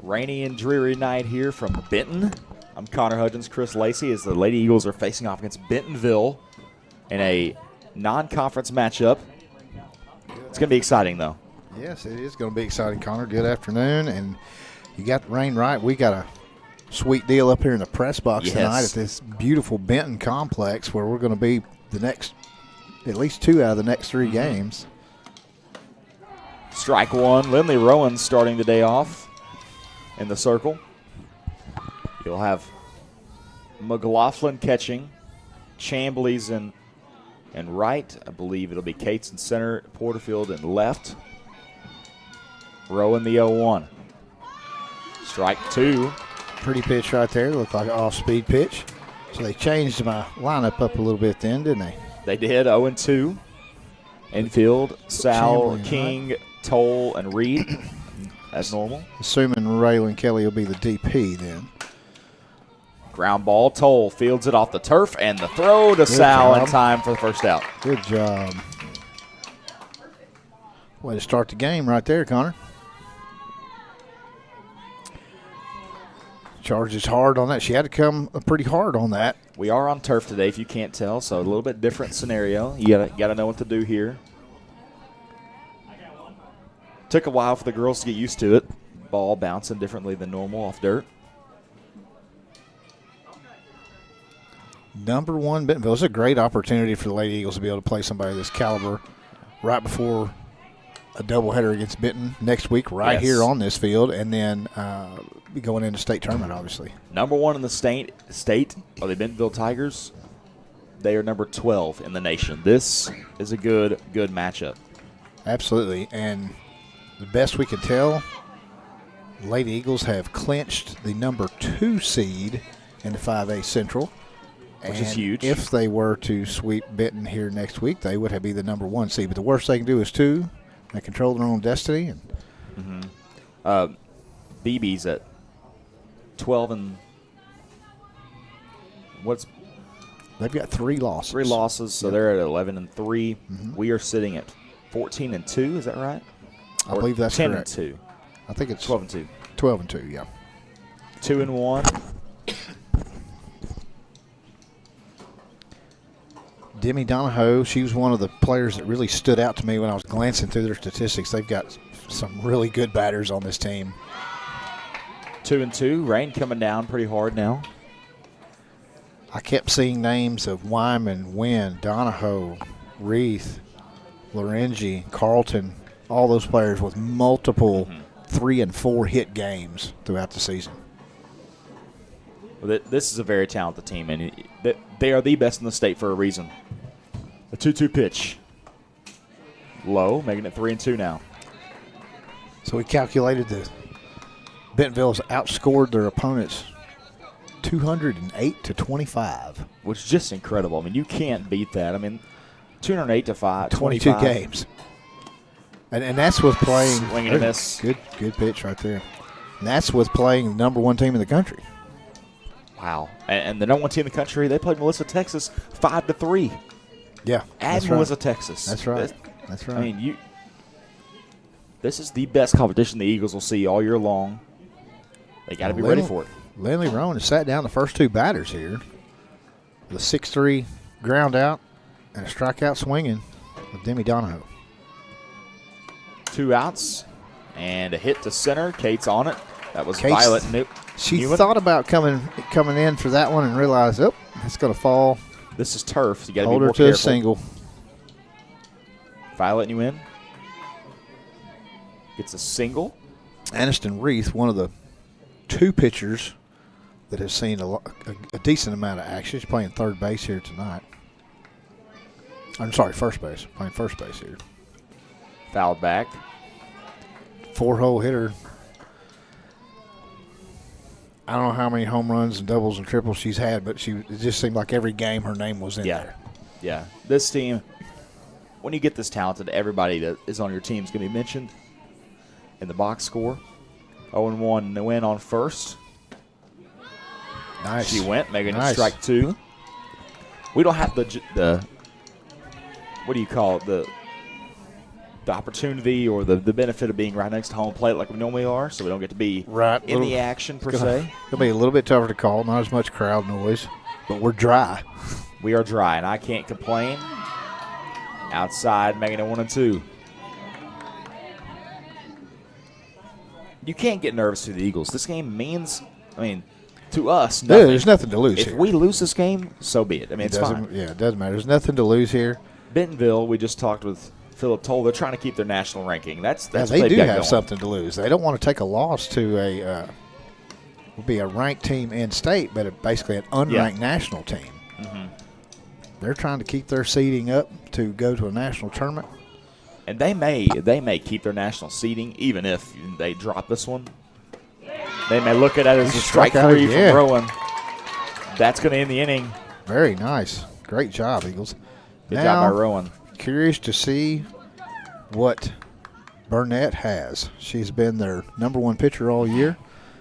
Rainy and dreary night here from Benton. I'm Connor Hudgens, Chris Lacey, as the Lady Eagles are facing off against Bentonville in a non-conference matchup. It's going to be exciting, though. Yes, it is going to be exciting, Connor. Good afternoon, and you got the rain right. We got a sweet deal up here in the press box tonight at this beautiful Benton complex where we're going to be the next, at least 2 out of the next 3 games. Strike one. Lindley Rowan starting the day off in the circle. You'll have McLaughlin catching, Chamblies and right. I believe it'll be Cates in center, Porterfield in left. Rowan the 0-1. Strike 2. Pretty pitch right there. Looked like an off-speed pitch. So they changed my lineup up a little bit then, didn't they? They did. 0-2. Infield, Sal, Chamblies, King, Toll, and Reed as normal. Assuming Raylan Kelly will be the DP then. Ground ball. Toll fields it off the turf, and the throw to Sal in time for the first out. Good job. Way to start the game right there, Connor. Charges hard on that. She had to come pretty hard on that. We are on turf today, if you can't tell, so a little bit different scenario. You gotta know what to do here. Took a while for the girls to get used to it. Ball bouncing differently than normal off dirt. Number 1, Bentonville. It's a great opportunity for the Lady Eagles to be able to play somebody of this caliber right before a doubleheader against Benton next week right here on this field, and then be going into state tournament, obviously. Number 1 in the state are the Bentonville Tigers. They are number 12 in the nation. This is a good matchup. Absolutely, and the best we can tell, the Lady Eagles have clinched the number 2 seed in the 5A Central. Which is huge. If they were to sweep Benton here next week, they would be the number 1 seed. But the worst they can do is 2. They control their own destiny. And BB's at 12 and they've got 3 losses. 3 losses, so they're at 11 and 3. We are sitting at 14 and 2. Is that right? I believe that's 10 correct. 10 and 2. I think it's 12 and 2. 12 and 2. Yeah. 2 and 1. Demi Donahoe, she was one of the players that really stood out to me when I was glancing through their statistics. They've got some really good batters on this team. 2 and 2. Rain coming down pretty hard now. I kept seeing names of Wyman, Wynn, Donahoe, Reith, Lorenzi, Carlton, all those players with multiple 3 and 4 hit games throughout the season. Well, this is a very talented team, and they are the best in the state for a reason. The 2-2 pitch. Low, making it 3 and 2 now. So we calculated that Bentonville's outscored their opponents 208-25. Which is just incredible. I mean, you can't beat that. I mean, 208-5. 22 games. And that's with playing. Swing and a miss. Good pitch right there. And that's with playing the number 1 team in the country. Wow. And the number 1 team in the country, they played Melissa, Texas 5-3. Yeah. At Melissa, Texas. That's right. That's right. I mean, this is the best competition the Eagles will see all year long. They got to be ready for it. Lindley Rowan has sat down the first 2 batters here. The 6-3 ground out and a strikeout swinging with Demi Donahoe. 2 outs and a hit to center. Kate's on it. That was Kate's, Violet Newman. She thought about coming in for that one and realized, it's going to fall. This is turf. So you got to be Hold more her to careful. a single. Violet Newman gets a single. Aniston Reith, one of the 2 pitchers that has seen a decent amount of action. She's playing third base here tonight. I'm sorry, first base. Playing first base here. Fouled back. 4-hole hitter. I don't know how many home runs and doubles and triples she's had, but it just seemed like every game her name was in there. Yeah. This team, when you get this talented, everybody that is on your team is going to be mentioned in the box score. 0-1 win on first. Nice. She went, making it strike 2. We don't have the what do you call it? the opportunity or the benefit of being right next to home plate like we normally are, so we don't get to be in the action per se. It'll be a little bit tougher to call, not as much crowd noise, but we're dry. We are dry, and I can't complain. Outside, making it 1-2. You can't get nervous to the Eagles. This game means, to us, nothing. Yeah, there's nothing to lose if here. If we lose this game, so be it. It's fine. Yeah, it doesn't matter. There's nothing to lose here. Bentonville, we just talked with Philip Toll. They're trying to keep their national ranking. That's they do have something to lose. They don't want to take a loss to would be a ranked team in state, but basically an unranked national team. Mm-hmm. They're trying to keep their seeding up to go to a national tournament. And they may keep their national seeding even if they drop this one. They may look at it as a strike three from Rowan. That's going to end the inning. Very nice. Great job, Eagles. Good job by Rowan. Curious to see what Burnett has. She's been their #1 pitcher all year.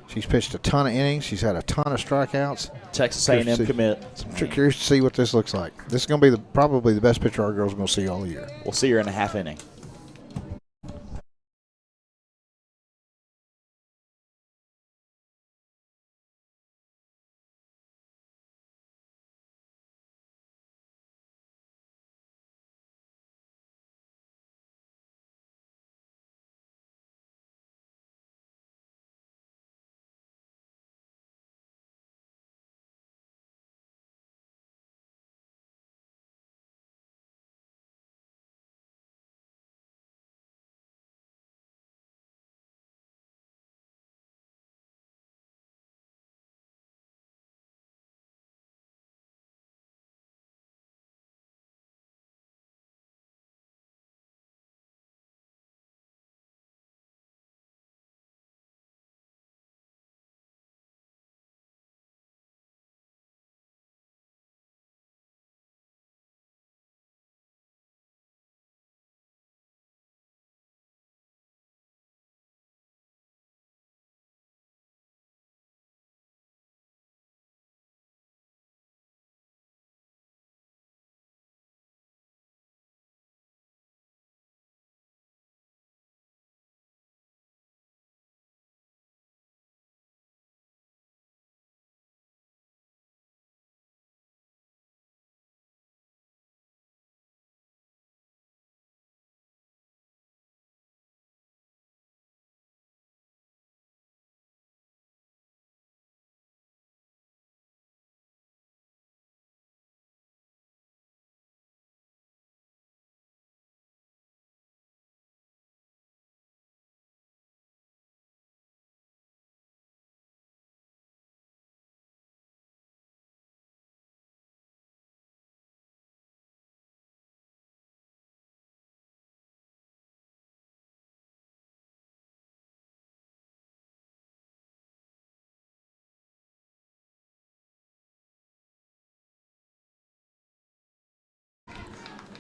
She's pitched a ton of innings. She's had a ton of strikeouts. Texas A&M commit. I'm curious to see what this looks like. This is going to be probably the best pitcher our girls are going to see all year. We'll see her in a half inning.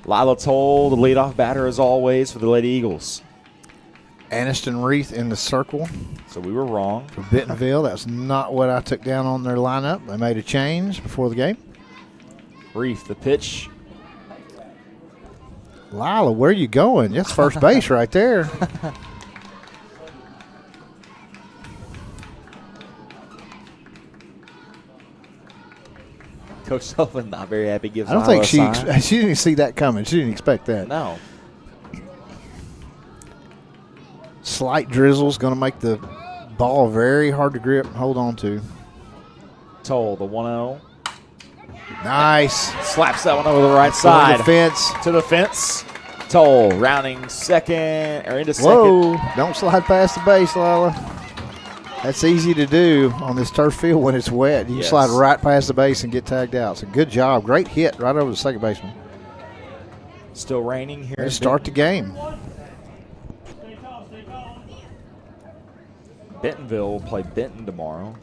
Lila Toll, the leadoff batter as always for the Lady Eagles. Aniston Reith in the circle. So we were wrong. For Bentonville, that's not what I took down on their lineup. They made a change before the game. Reith, the pitch. Lila, where are you going? That's first base right there. Coach Sullivan not very happy. Gives I don't think she didn't see that coming. She didn't expect that. No. Slight drizzle's going to make the ball very hard to grip and hold on to. Toll, the 1-0. Nice. Slaps that one over the right side. To the fence. Toll rounding second or into second. Whoa. Don't slide past the base, Lila. That's easy to do on this turf field when it's wet. You can slide right past the base and get tagged out. So good job. Great hit right over the second baseman. Still raining here. Let's start the game. Bentonville will play Benton tomorrow.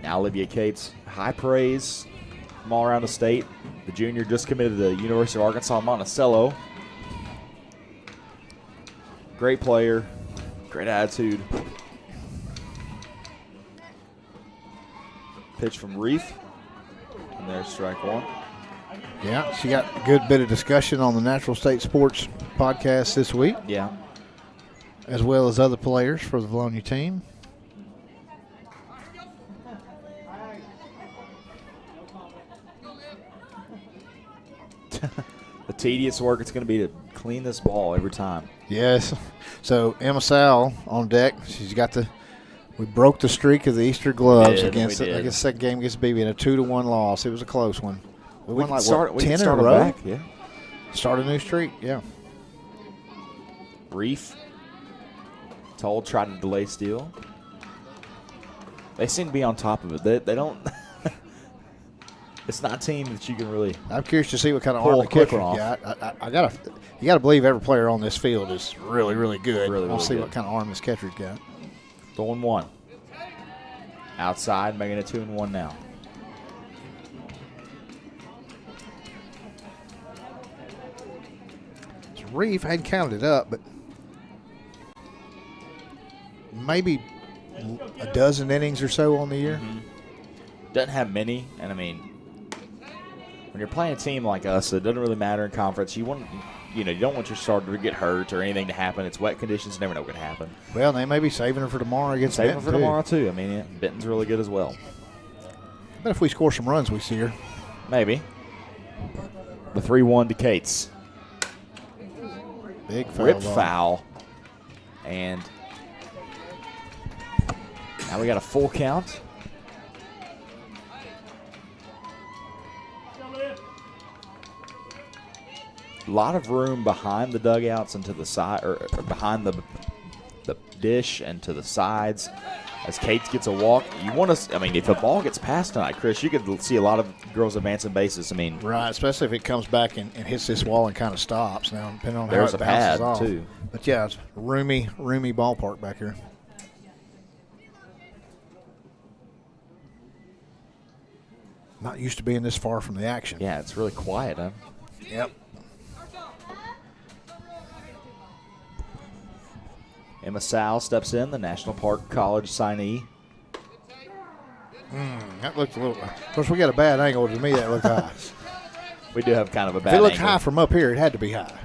Now Olivia Cates, high praise from all around the state. The junior just committed to the University of Arkansas Monticello. Great player, great attitude. Pitch from Reith, and there's strike one. Yeah, she got a good bit of discussion on the Natural State Sports podcast this week. Yeah. As well as other players for the Vilonia team. The tedious work it's going to be to clean this ball every time. Yes. So Emma Sal on deck. She's got we broke the streak of the Easter gloves against it. I guess the second game against BB in a 2-1 loss. It was a close one. We won like 10 in a row. Back, yeah. Start a new streak, yeah. Reef. Toll tried to delay steal. They seem to be on top of it. They don't. It's not a team that you can really. I'm curious to see what kind of arm the kicker got. You gotta believe every player on this field is really, really good. We'll see what kind of arm this catcher's got. 2-1. Outside, making it 2-1 now. So Reeve hadn't counted it up, but maybe a dozen innings or so on the year. Mm-hmm. Doesn't have many, and I mean, when you're playing a team like us, it doesn't really matter in conference. You don't want your starter to get hurt or anything to happen. It's wet conditions; you never know what can happen. Well, they may be saving her for tomorrow against Benton. Saving her for tomorrow too. I mean, yeah, Benton's really good as well. But if we score some runs, we see her. Maybe. The 3-1 to Cates. Big foul. Rip foul, and now we got a full count. A lot of room behind the dugouts and to the side, or behind the dish and to the sides. As Cates gets a walk, you want to. I mean, if the ball gets passed tonight, Chris, you could see a lot of girls advancing bases. I mean, right, especially if it comes back and hits this wall and kind of stops. Now, depending on how there's it a bounces pad off. too. But yeah, it's roomy ballpark back here. Not used to being this far from the action. Yeah, it's really quiet, huh? Yep. Emma Sal steps in, the National Park College signee. That looked a little. Of course, we got a bad angle. To me, that looked high. We do have kind of a bad angle. If it looked angle. high from up here, it had to be high.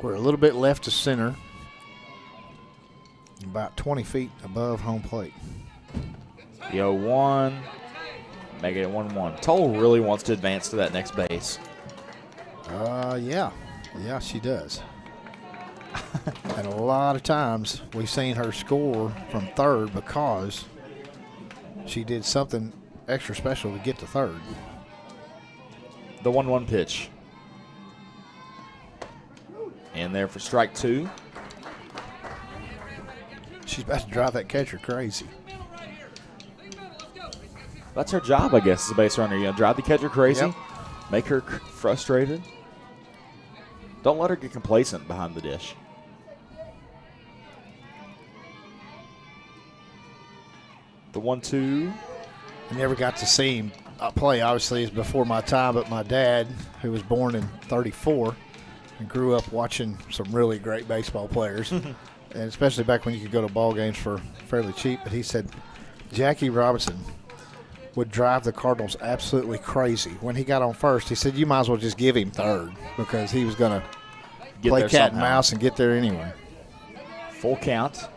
We're a little bit left to center. About 20 feet above home plate. The 0-1. Make it 1-1. Toll really wants to advance to that next base. Yeah. Yeah, she does. And a lot of times we've seen her score from third because she did something extra special to get to third. The 1-1 pitch. In there for strike 2. She's about to drive that catcher crazy. That's her job, I guess, as a base runner. Drive the catcher crazy, make her frustrated. Don't let her get complacent behind the dish. The 1-2. I never got to see him play. Obviously, it's before my time, but my dad, who was born in 34 and grew up watching some really great baseball players, and especially back when you could go to ball games for fairly cheap, but he said Jackie Robinson would drive the Cardinals absolutely crazy. When he got on first, he said, you might as well just give him third because he was going to play cat and mouse and get there anyway. Full count.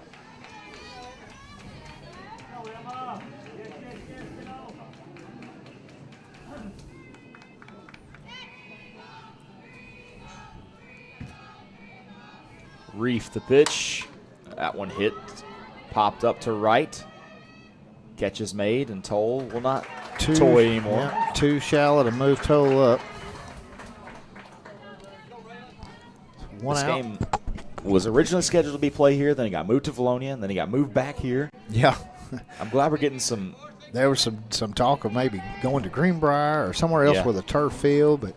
Reef the pitch. That one hit. Popped up to right. Catch is made, and Toll will not toy anymore. Yeah, too shallow to move Toll up. This game was originally scheduled to be played here, then it got moved to Vilonia, and then it got moved back here. Yeah. I'm glad we're getting some. There was some talk of maybe going to Greenbrier or somewhere else with a turf field, but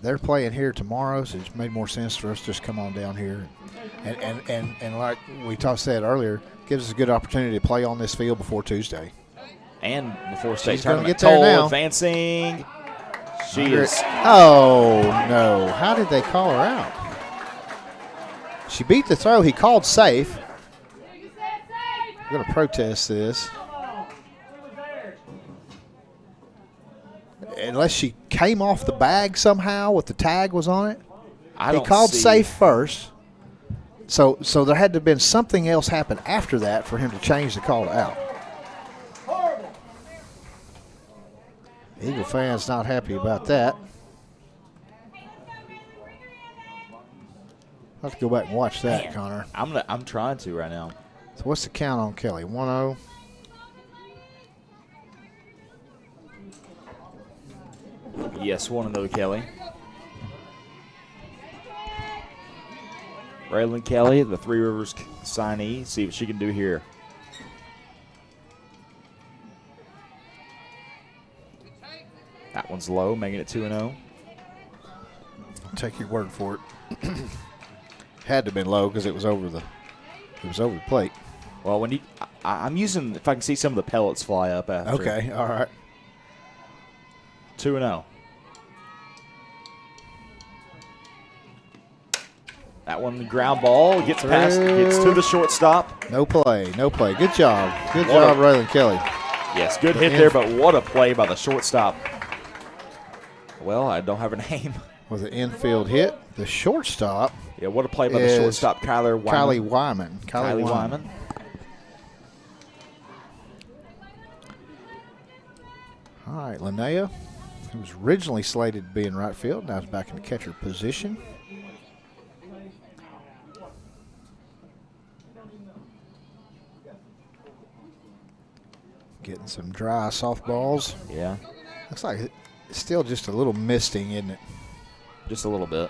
they're playing here tomorrow, so it's made more sense for us to just come on down here. And like we said earlier, gives us a good opportunity to play on this field before Tuesday. And before state She's going to tournament. get there Toll now. Advancing. She is. Oh, no. How did they call her out? She beat the throw. He called safe. I'm going to protest this. unless she came off the bag somehow with the tag was on it. I He don't called see- safe first. So there had to have been something else happen after that for him to change the call to out. Eagle fans not happy about that. I'll have to go back and watch that, Man, Connor. I'm trying to right now. So what's the count on Kelly? 1-0. Yes, 1-0 Kelly. Raylan Kelly, the Three Rivers signee. See what she can do here. That one's low, making it 2-0. I'll take your word for it. Had to have been low because it was over the plate. Well, when I'm using, if I can see some of the pellets fly up after. Okay, all right. 2-0. That one, ground ball, gets past, gets to the shortstop. No play. Good job. Good What job, a- Raylan Kelly. Yes, good hit there, but what a play by the shortstop. Well, I don't have a name. With an infield hit, the shortstop, Yeah, what a play by the Is shortstop, Kylie Wyman. Kylie Wyman. All right, Linnea, who was originally slated to be in right field, now is back in the catcher position. Getting some dry softballs. Yeah, Looks like it's still just a little misting, isn't it? just a little bit.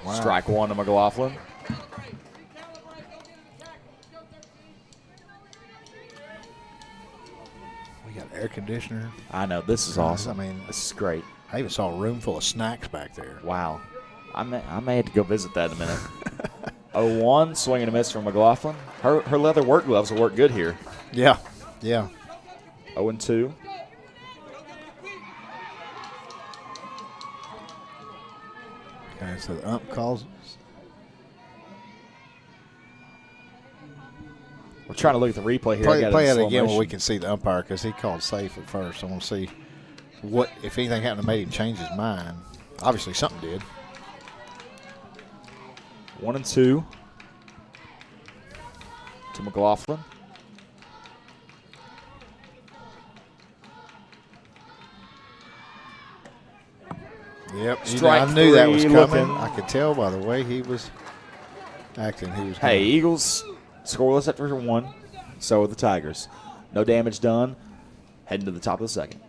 Wow. Strike one to McLaughlin. We got air conditioner. I know, this is awesome. I mean, This is great. I even saw a room full of snacks back there. Wow. I may have to go visit that in a minute. 0-1, swing and a miss from McLaughlin. Her leather work gloves will work good here. Yeah. 0-2. Okay, so the ump calls. We're trying to look at the replay here. I Play, got play in it slow again where motion. we can see the umpire because he called safe at first. I want to see what if anything happened to make him change his mind. Obviously, something did. 1-2 to McLaughlin. Yep, Strike I knew that was three coming. looking. I could tell by the way he was acting. He was. Hey, gonna- Eagles scoreless after one. So are the Tigers. No damage done. Heading to the top of the second.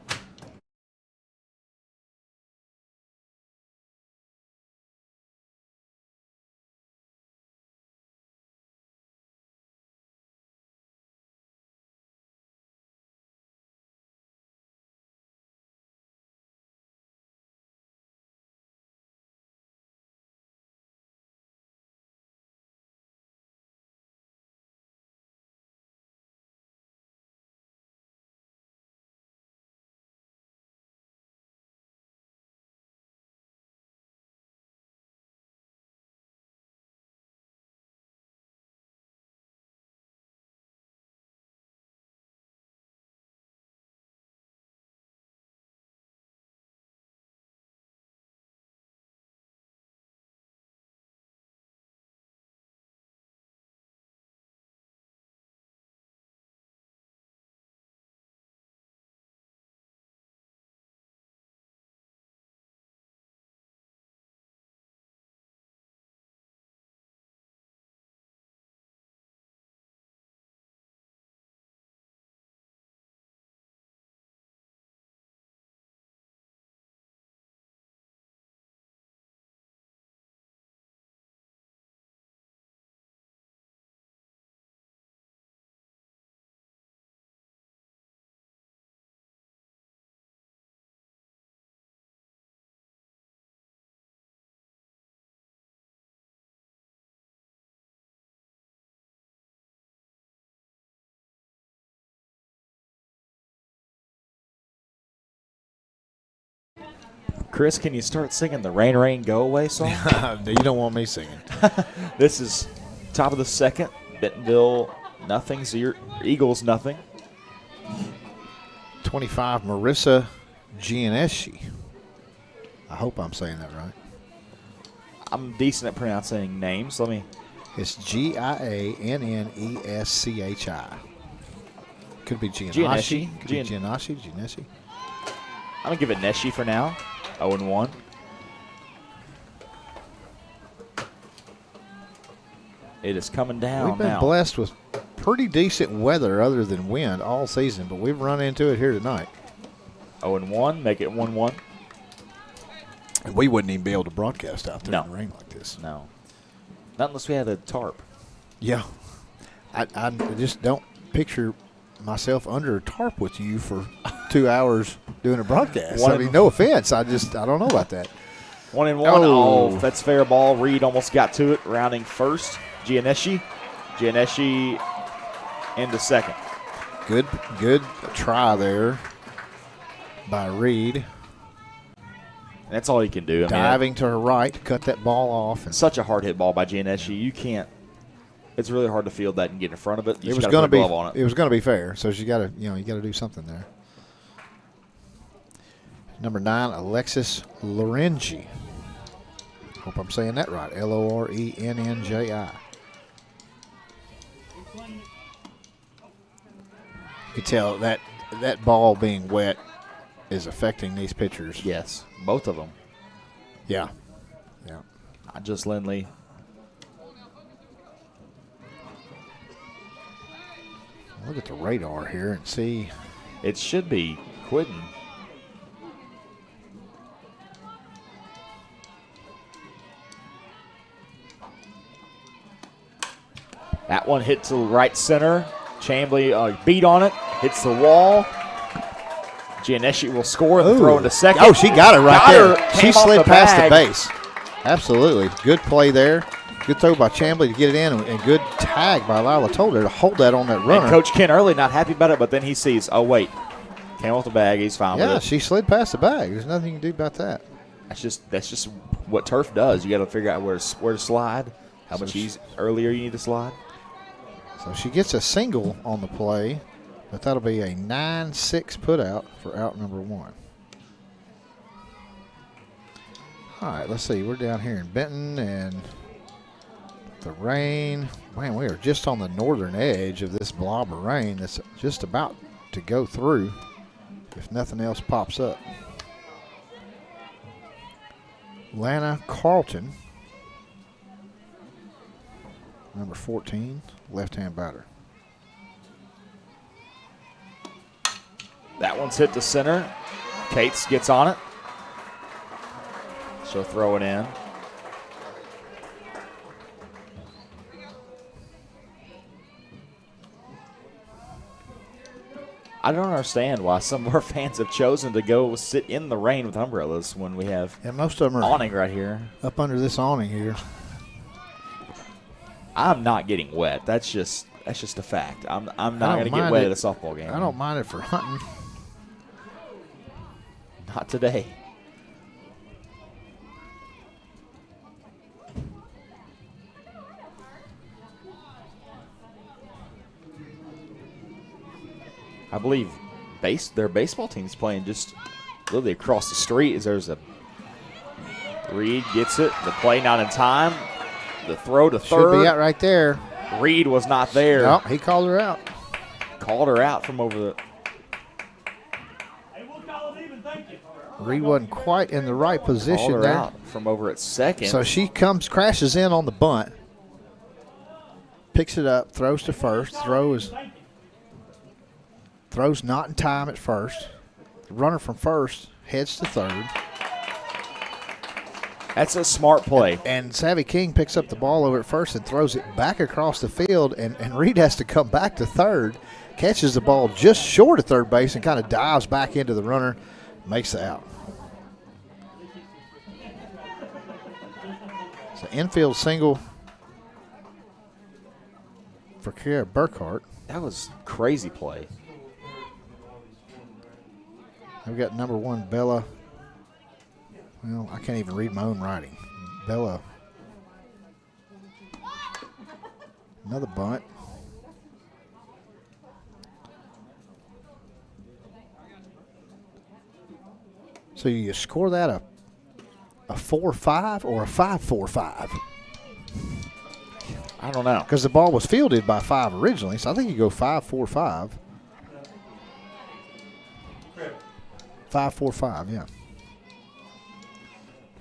Chris, can you start singing the Rain, Rain, Go Away song? You don't want me singing. This is Top of the second, Bentonville nothing, Eagles nothing. 25, Marissa Gianeschi. I hope I'm saying that right. I'm decent at pronouncing names. Let me. It's Gianneschi. Could be Gianeschi. Gianeschi. Could be Gianeschi. I'm going to give it Neschi for now. 0-1. It is coming down. We've been blessed with pretty decent weather other than wind all season, but we've run into it here tonight. 0-1, make it 1-1. And we wouldn't even be able to broadcast out there No. in the rain like this. No. Not unless we had a tarp. Yeah. I just don't picture myself under a tarp with you for 2 hours doing a broadcast. I mean, no offense. I don't know about that. 1-1. Oh. Oh, that's fair ball. Reed almost got to it. Rounding first. Gianeschi into second. Good try there by Reed. That's all he can do. I mean, diving to her right, cut that ball off. And such a hard hit ball by Gianeschi. You can't. It's really hard to field that and get in front of it. You it was going to be. Glove on it. It was going to be fair. So you got to do something there. Number 9, Alexis Lorenji. Hope I'm saying that right. Lorennji. You can tell that ball being wet is affecting these pitchers. Yes, both of them. Yeah. Not just Lindley. Look at the radar here and see. It should be Quidden. That one hit to right center. Chambly beat on it, hits the wall. Gianeschi will score and throw into second. Oh, she got it there. She slid past the bag. base. Absolutely. Good play there. Good throw by Chambly to get it in, and good tag by Lila Toller to hold that on that runner. And Coach Ken Early not happy about it, but then he sees, oh, wait, came off the bag. He's fine with it. Yeah, she slid past the bag. There's nothing you can do about that. That's just what turf does. You got to figure out where to slide, how much earlier you need to slide. So she gets a single on the play, but that'll be a 9-6 put out for out number 1. All right, let's see. We're down here in Benton, and the rain. Man, we are just on the northern edge of this blob of rain that's just about to go through if nothing else pops up. Lana Carlton, number 14, left-hand batter. That one's hit to center. Cates gets on it. She'll throw it in. I don't understand why some of our fans have chosen to go sit in the rain with umbrellas when we have most of them are awning right here. Up under this awning here. I'm not getting wet. That's just a fact. I'm not going to get wet at a softball game. I don't mind it for hunting. Not today. I believe their baseball team's playing just literally across the street. Reed gets it. The play not in time. The throw to third. Should be out right there. Reed was not there. No, he called her out. Called her out from over the. Reed wasn't quite in the right position Called her there. out from over at second. So she crashes in on the bunt, picks it up, throws to first. Throws not in time at first. The runner from first heads to third. That's a smart play. And Savvy King picks up the ball over at first and throws it back across the field, and Reed has to come back to third, catches the ball just short of third base and kind of dives back into the runner, makes the out. It's an infield single for Kara Burkhart. That was crazy play. I've got number 1, Bella. Well, I can't even read my own writing. Bella Another bunt. So you score that a 4-5 or a 5-4-5? I don't know. Because the ball was fielded by 5 originally, so I think you go 5-4-5. 5-4-5, yeah.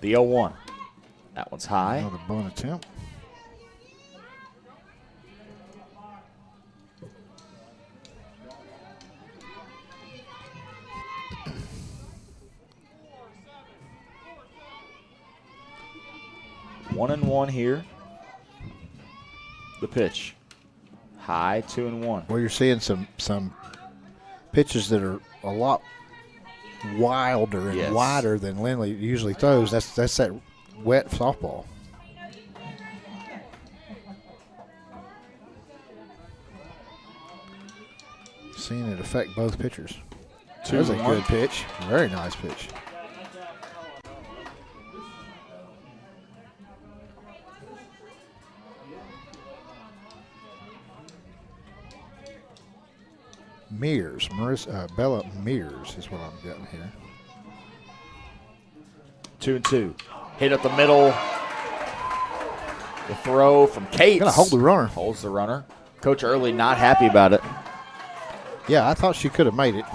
The 0-1. That one's high. Another bunt attempt. One and one here. The pitch. High, 2-1. Well, you're seeing some pitches that are a lot wilder and wider than Lindley usually throws. That's that wet softball. Seeing it affect both pitchers. That was a good pitch. Very nice pitch. Bella Mears is what I'm getting here. 2-2. Hit up the middle. The throw from Cates. Gonna hold the runner. Holds the runner. Coach Early not happy about it. Yeah, I thought she could have made it.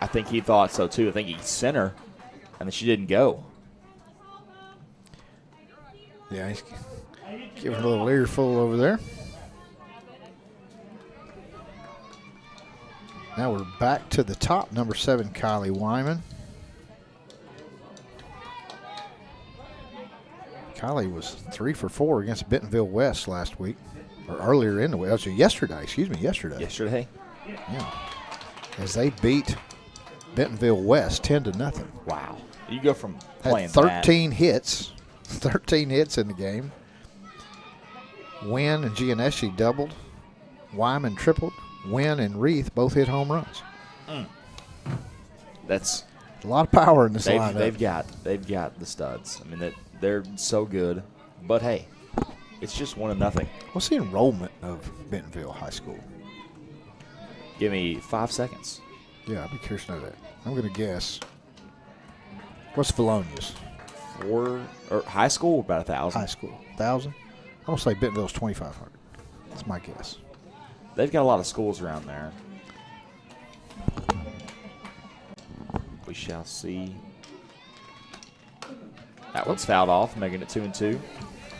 I think he thought so too. I think he sent her, and then she didn't go. Yeah, he's giving a little earful over there. Now we're back to the top, number 7, Kylie Wyman. Kylie was 3 for 4 against Bentonville West last week, or earlier in the week. Yesterday. Yesterday? Yeah. As they beat Bentonville West 10-0. Wow. You go from playing had 13 hits, 13 hits in the game. Wynn and Gianeschi doubled. Wyman tripled. Wynn and Reith both hit home runs. That's a lot of power in this lineup. They've got the studs. I mean, they're so good. But hey, it's just 1-0. What's the enrollment of Bentonville High School? Give me 5 seconds. Yeah, I'd be curious to know that. I'm going to guess. What's Vilonia's? High school, about 1,000. High school, 1,000. I'm going to say Bentonville's 2,500. That's my guess. They've got a lot of schools around there. We shall see. That one's fouled off, making it 2-2.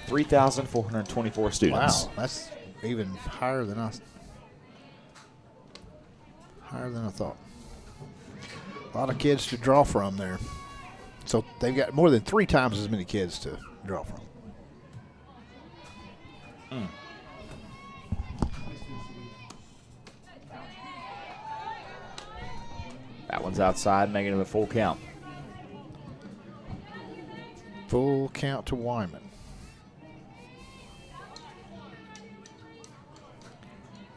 3,424 students. Wow, that's even higher than I thought. A lot of kids to draw from there. So they've got more than 3 times as many kids to draw from. That one's outside, making it a full count. Full count to Wyman.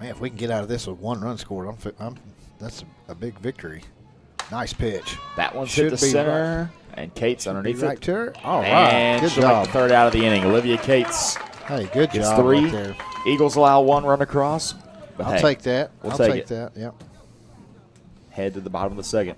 Man, if we can get out of this with 1 run scored, that's a big victory. Nice pitch. That one's hit the center, and Cates underneath right it. to her. All right, and good she'll job. make the 3rd out of the inning. Olivia Cates. Hey, good gets job 3. right there. Eagles allow 1 run across. But I'll take that. I'll take that. Yep. Head to the bottom of the 2nd.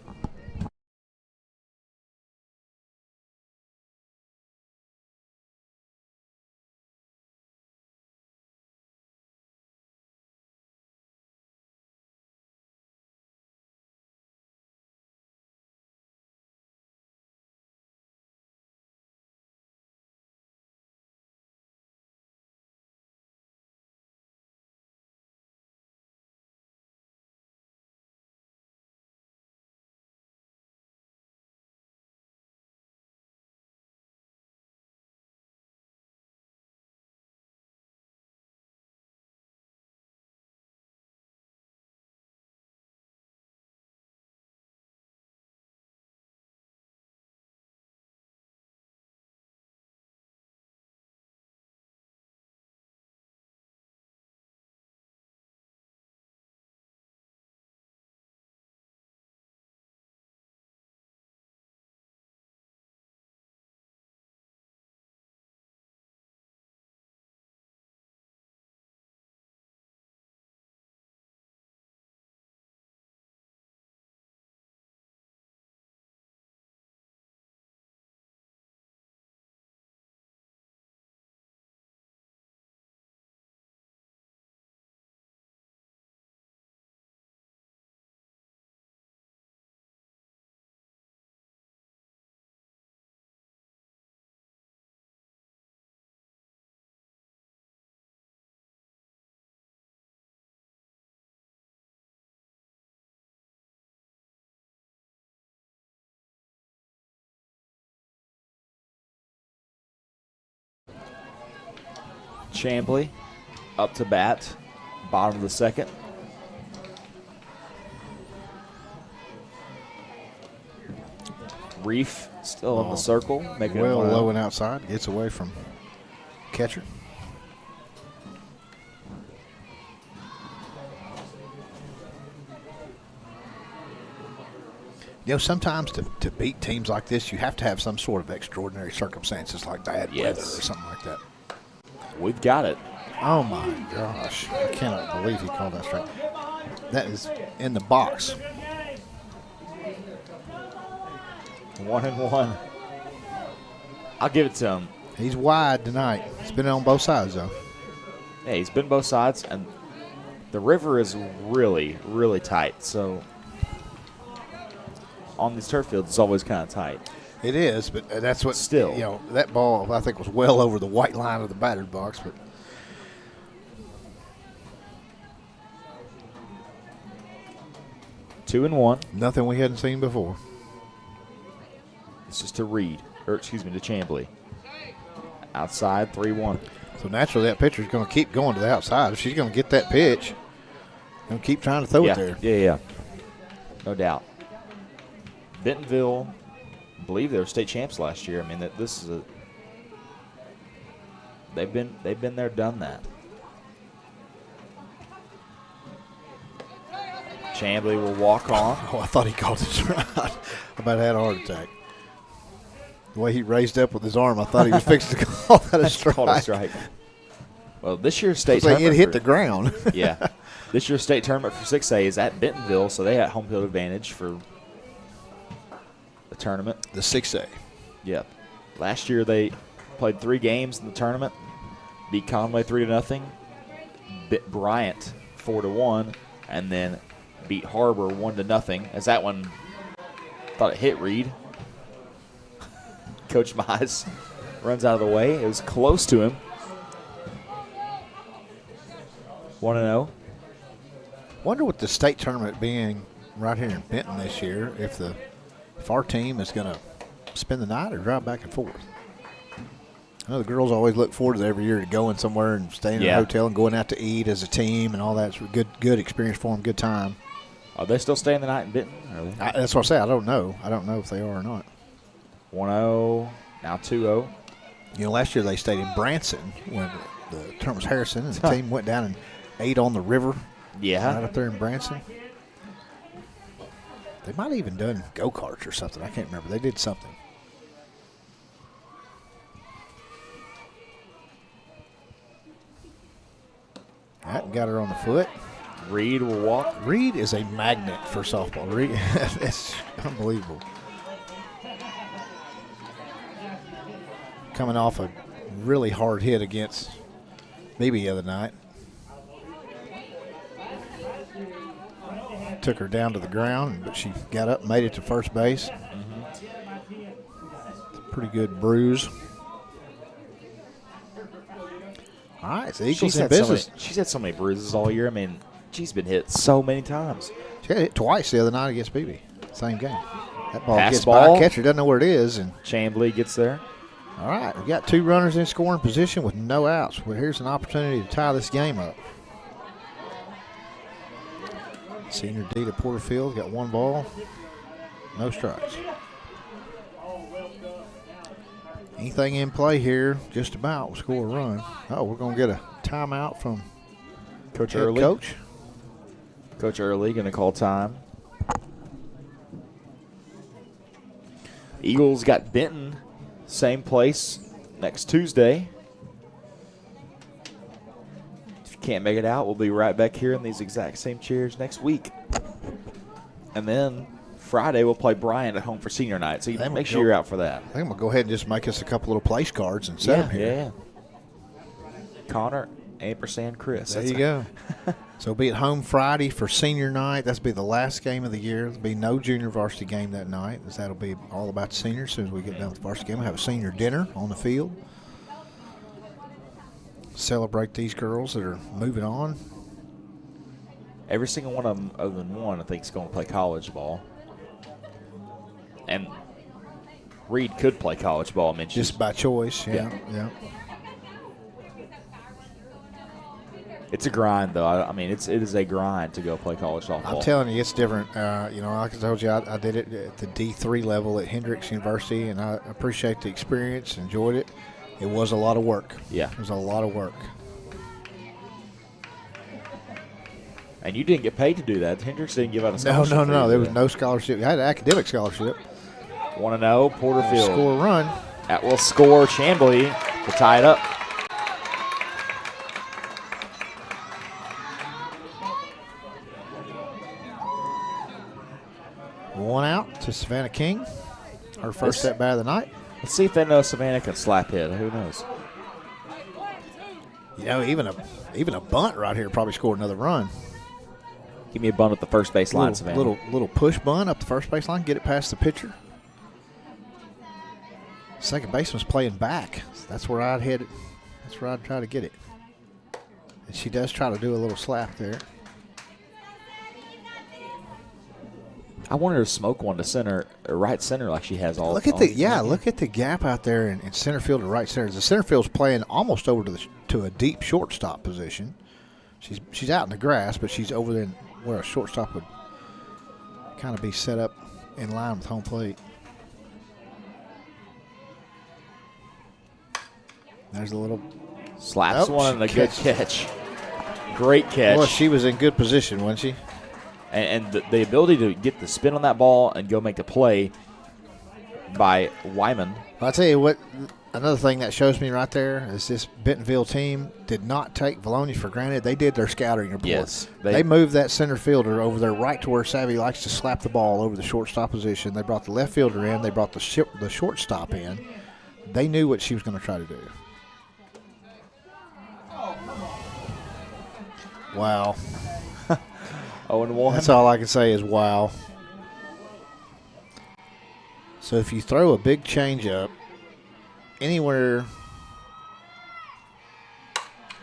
Chambly up to bat, bottom of the second. Reef still in the circle, making well it 1-0. low and outside. Gets away from catcher. You know, sometimes to beat teams like this, you have to have some sort of extraordinary circumstances like bad weather or something like that. We've got it. Oh, my gosh. I cannot believe he called that strike. That is in the box. 1-1. I'll give it to him. He's wide tonight. He's been on both sides, though. Yeah, he's been both sides, and the river is really, really tight. So on these turf fields, it's always kind of tight. It is, but that's what Still. You know, that ball I think was well over the white line of the batter's box, but 2-1. nothing we hadn't seen before. It's just to Reed, to Chambly. Outside, 3-1. So naturally, that pitcher's going to keep going to the outside. If she's going to get that pitch, going to keep trying to throw it there. Yeah. No doubt. Bentonville, I believe they were state champs last year. I mean, this is they've been there, done that. Chambly will walk on. Oh, I thought he called it right. I about had a heart attack. The way he raised up with his arm, I thought he was fixing to call that a strike. Called a strike. Well, this year's state Like tournament. it hit the ground. Yeah. This year's state tournament for 6A is at Bentonville, so they had home field advantage for the tournament. The 6A. Yep. Last year they played 3 games in the tournament, beat Conway 3-0, beat Bryant 4-1, and then beat Harbor 1-0. As that one thought it hit Reed. Coach Mize runs out of the way. It was close to him. 1-0. Wonder what the state tournament being right here in Benton this year, if our team is going to spend the night or drive back and forth. I know the girls always look forward to that every year to going somewhere and staying in a hotel and going out to eat as a team and all that. It's a good experience for them, good time. Are they still staying the night in Benton? That's what I say. I don't know. I don't know if they are or not. 1-0, now 2-0. You know, last year they stayed in Branson when the tournament was Harrison, and the team went down and ate on the river. Yeah. Right up there in Branson. They might have even done go-karts or something. I can't remember. They did something. That got her on the foot. Reed will walk. Reed is a magnet for softball. Reed, it's unbelievable. Coming off a really hard hit against Beebe the other night. Took her down to the ground, but she got up and made it to first base. It's a pretty good bruise. All right, so Eagles in business. She's had so many bruises all year. I mean, she's been hit so many times. She got hit twice the other night against Beebe. Same game. That ball Pass gets ball. by a catcher, doesn't know where it is. And Chambly gets there. all right, we got 2 runners in scoring position with no outs. Well, here's an opportunity to tie this game up. Senior D to Porterfield got 1 ball, no strikes. Anything in play here, just about will score a run. Oh, we're going to get a timeout from Coach head Early. coach. Coach Early going to call time. Eagles got Benton, same place, next Tuesday. If you can't make it out, we'll be right back here in these exact same chairs next week. And then Friday we'll play Bryant at home for senior night, so make sure you're out for that. I think I'm going to go ahead and just make us a couple little place cards and set them here. Yeah. Connor, ampersand Chris. There you go. So be at home Friday for senior night. That'll be the last game of the year. There'll be no junior varsity game that night, as that'll be all about the seniors. As soon as we get done with the varsity game, we'll have a senior dinner on the field. Celebrate these girls that are moving on. Every single one of them, other than one, I think is going to play college ball. And Reed could play college ball. I mean, Just by choice, yeah. It's a grind, though. I mean, it is a grind to go play college softball. I'm telling you, it's different. Like I told you, I did it at the D3 level at Hendrix University, and I appreciate the experience, enjoyed it. It was a lot of work. Yeah. It was a lot of work. And you didn't get paid to do that. Hendrix didn't give out a scholarship. No. There was no scholarship. I had an academic scholarship. 1-0, Porterfield. Score a run. That will score Chamblee to tie it up. One out to Savannah King. Her first at bat of the night. Let's see if they know Savannah can slap hit. Who knows? Even a bunt right here probably scored another run. Give me a bunt at the first base line, Savannah. Little push bunt up the first base line, get it past the pitcher. Second baseman's playing back. That's where I'd hit it. That's where I'd try to get it. And she does try to do a little slap there. I want her to smoke one to center, or right center, like she has all. Look at the gap out there in center field to right center. The center field's playing almost over to a deep shortstop position. She's out in the grass, but she's over there where a shortstop would kind of be set up in line with home plate. There's a little slaps one and a good catch. Great catch. Well, she was in good position, wasn't she? And the ability to get the spin on that ball and go make the play by Wyman. I'll tell you what, another thing that shows me right there is this Bentonville team did not take Vilonia for granted. They did their scouting report. Yes. They moved that center fielder over there right to where Savvy likes to slap the ball over the shortstop position. They brought the left fielder in. They brought the shortstop in. They knew what she was going to try to do. Wow. 0-1. That's all I can say is wow. So if you throw a big changeup anywhere.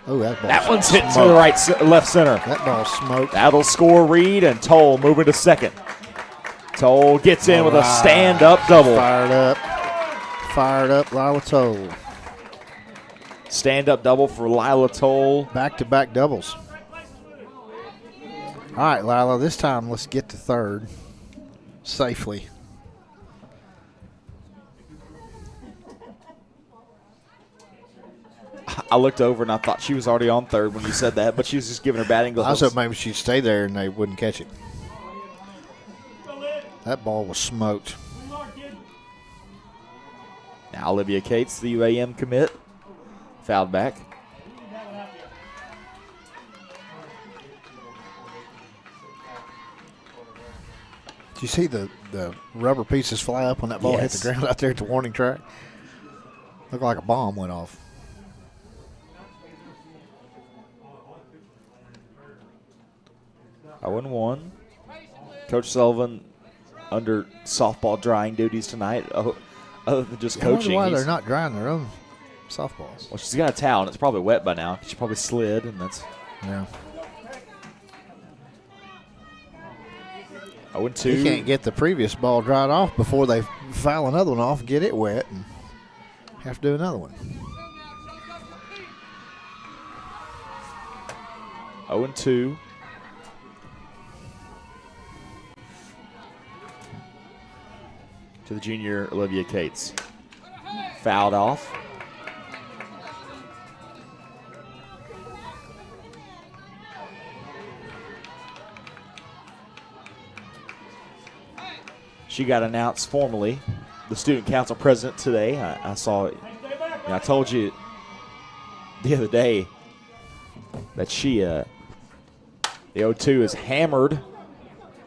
Oh, that one's hit to the left center. That ball smoked. That'll score Reed, and Toll moving to second. Toll gets in with a stand-up double. Fired up, Lila Toll. Stand-up double for Lila Toll. Back-to-back doubles. All right, Lila, this time let's get to third safely. I looked over and I thought she was already on third when you said that, but she was just giving her batting gloves. I thought maybe she'd stay there and they wouldn't catch it. That ball was smoked. Now Olivia Cates, the UAM commit, fouled back. Did you see the rubber pieces fly up when that ball hit the ground out there at the warning track? Looked like a bomb went off. I 0-1. Coach Sullivan under softball drying duties tonight, other than just coaching. I wonder why they're not drying their own softballs. Well, she's got a towel, and it's probably wet by now. She probably slid, and that's. Yeah. 0-2. You can't get the previous ball dried off before they foul another one off and get it wet and have to do another one. 0-2. To the junior Olivia Cates. Fouled off. She got announced formally, the student council president today. I saw it. I told you the other day that she, the 0-2 is hammered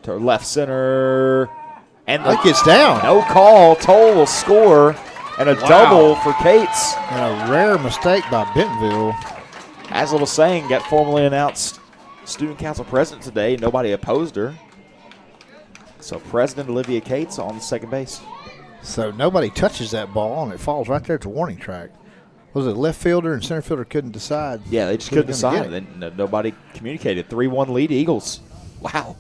to her left center. And that gets down. No call. Toll will score, and a double for Cates. And a rare mistake by Bentonville. As I was saying, got formally announced student council president today. Nobody opposed her. So President Olivia Cates on the second base. So nobody touches that ball, and it falls right there at the warning track. Was it left fielder and center fielder couldn't decide? Yeah, they just couldn't decide. Nobody communicated. 3-1 lead Eagles. Wow.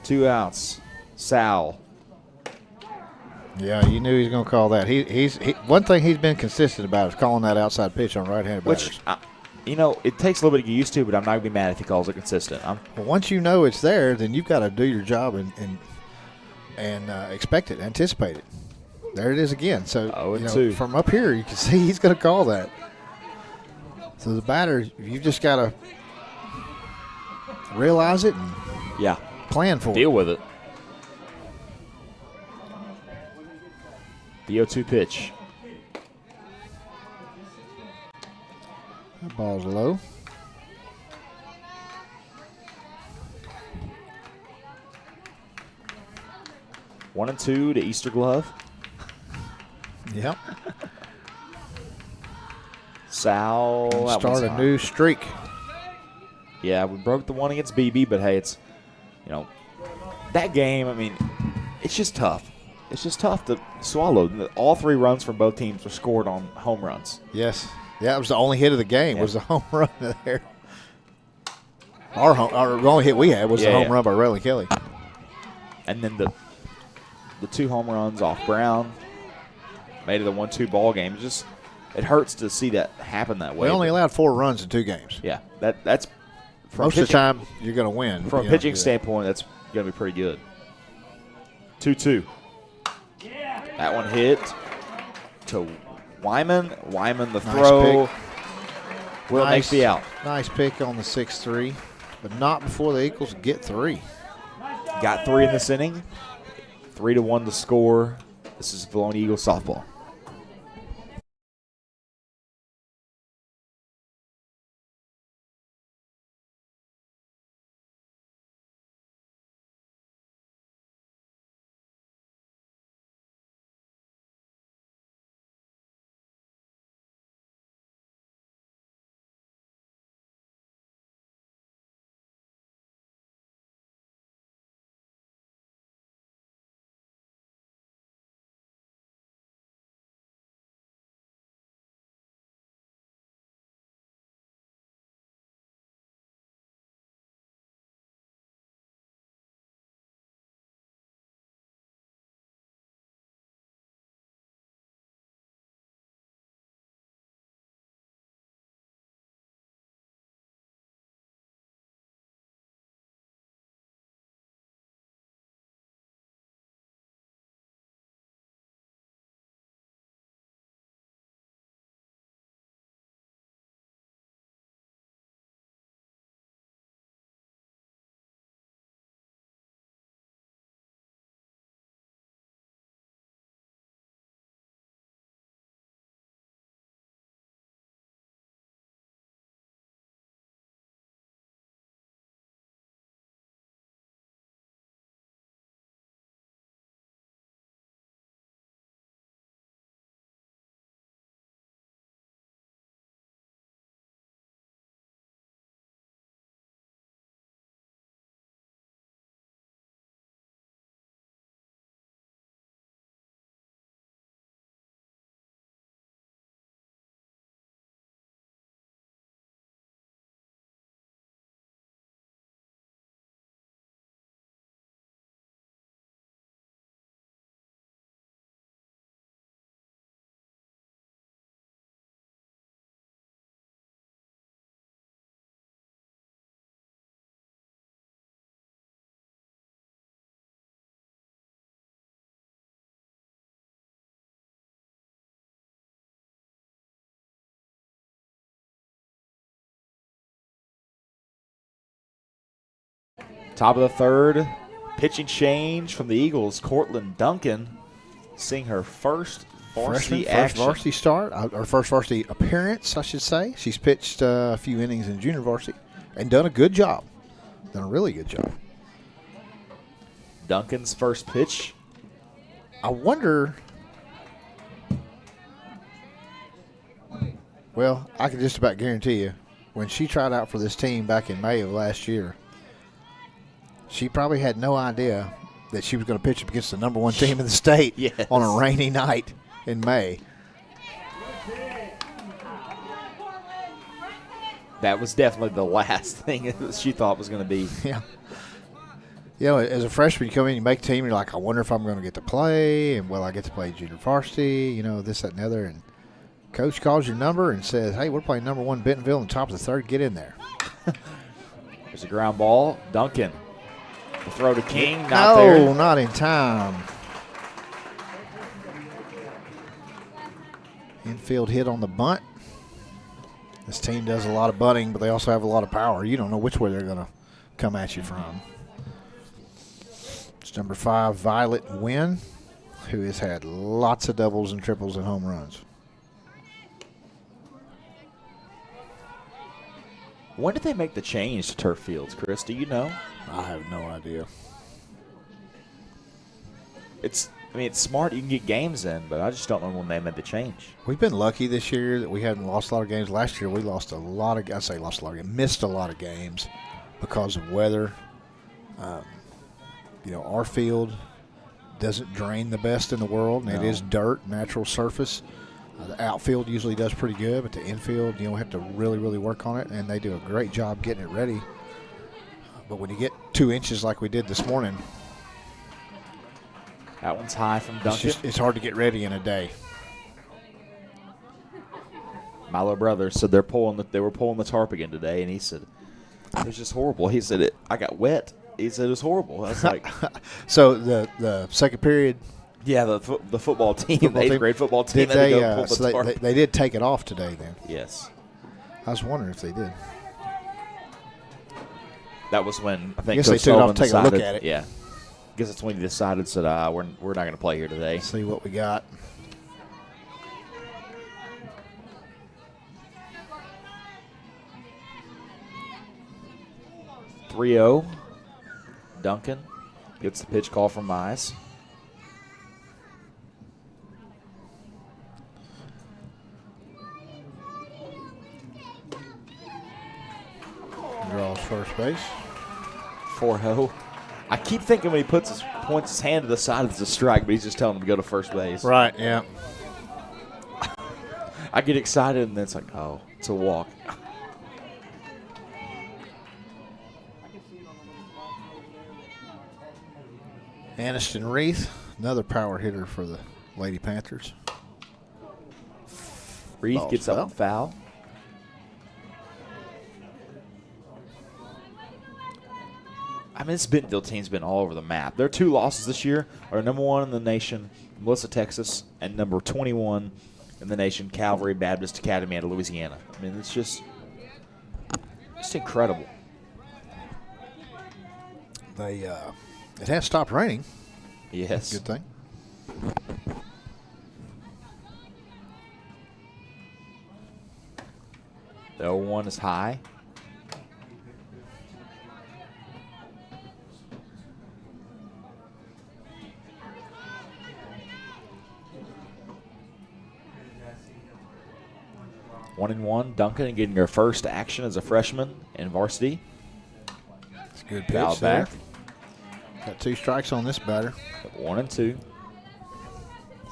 2 outs. Sal. Yeah, you knew he was going to call that. He one thing he's been consistent about is calling that outside pitch on right-handed batters. Which it takes a little bit to get used to, but I'm not going to be mad if he calls it consistent. Well, once you know it's there, then you've got to do your job and expect it, anticipate it. There it is again. So from up here, you can see he's going to call that. So the batter, you've just got to realize it and plan for it. Deal with it. The 0-2 pitch. That ball's low. One and two to Easter Glove. Yep. Sal. Start a new streak. Yeah, we broke the one against BB, but hey, it's, that game, I mean, it's just tough. It's just tough to swallow. All 3 runs from both teams were scored on home runs. Yes. Yeah, it was the only hit of the game was the home run there. Our only hit we had was the home run by Riley Kelly. And then the 2 home runs off Brown made it a 1-2 ball game. It hurts to see that happen that way. We only allowed 4 runs in 2 games. Yeah, that's most of the time you're going to win. From a pitching standpoint, that's going to be pretty good. 2-2. That one hit to Wyman. Wyman the throw. Will makes the out. Nice pick on the 6-3, but not before the Eagles get 3. Got 3 in this inning. 3-1 to score. This is Vilonia Eagles softball. Top of the third, pitching change from the Eagles. Cortland Duncan seeing her first varsity action. First varsity start, or first varsity appearance, I should say. She's pitched a few innings in junior varsity and done a good job. Done a really good job. Duncan's first pitch. I wonder. Well, I can just about guarantee you, when she tried out for this team back in May of last year, she probably had no idea that she was going to pitch against the number 1 team in the state on a rainy night in May. That was definitely the last thing that she thought was going to be. Yeah. As a freshman, you come in, you make a team, you're like, I wonder if I'm going to get to play, and will I get to play junior varsity, this, that, and the other. And Coach calls your number and says, hey, we're playing number 1 Bentonville in the top of the 3rd. Get in there. There's a ground ball. Duncan. The throw to King. Not there. No, not in time. Infield hit on the bunt. This team does a lot of bunting, but they also have a lot of power. You don't know which way they're going to come at you from. It's number 5, Violet Wynn, who has had lots of doubles and triples and home runs. When did they make the change to turf fields, Chris? Do you know? I have no idea. It's smart. You can get games in, but I just don't know when they made the change. We've been lucky this year that we haven't lost a lot of games. Last year we missed a lot of games because of weather. Our field doesn't drain the best in the world, and It is dirt, natural surface. The outfield usually does pretty good, but the infield, we have to really, really work on it, and they do a great job getting it ready. But when you get 2 inches like we did this morning, that one's high from Duncan. It's hard to get ready in a day. Milo Brothers said they were pulling the tarp again today, and he said it was just horrible. He said I got wet. He said it was horrible. I was like, so the second period. Yeah, the football team, the 8th grade football team, did they did take it off today then? Yes. I was wondering if they did. That was when I think guess they took it off to take a look at it. Yeah. I guess that's when he decided, we're not going to play here today. See what we got. (3-0). Duncan gets the pitch call from Mize. Draws first base. 4-0. I keep thinking when he points his hand to the side, it's a strike, but he's just telling him to go to first base. Right, yeah. I get excited, and then it's like, oh, it's a walk. Aniston Reith, another power hitter for the Lady Panthers. Reith gets up and foul. This Bentonville team's been all over the map. Their 2 losses this year are number 1 in the nation, Melissa, Texas, and number 21 in the nation, Calvary Baptist Academy out of Louisiana. It's just incredible. It has stopped raining. Yes. Good thing. The 0-1 is high. One and one. Duncan getting her first action as a freshman in varsity. It's a good pitch Foul there. back. Got 2 strikes on this batter. 1 and 2.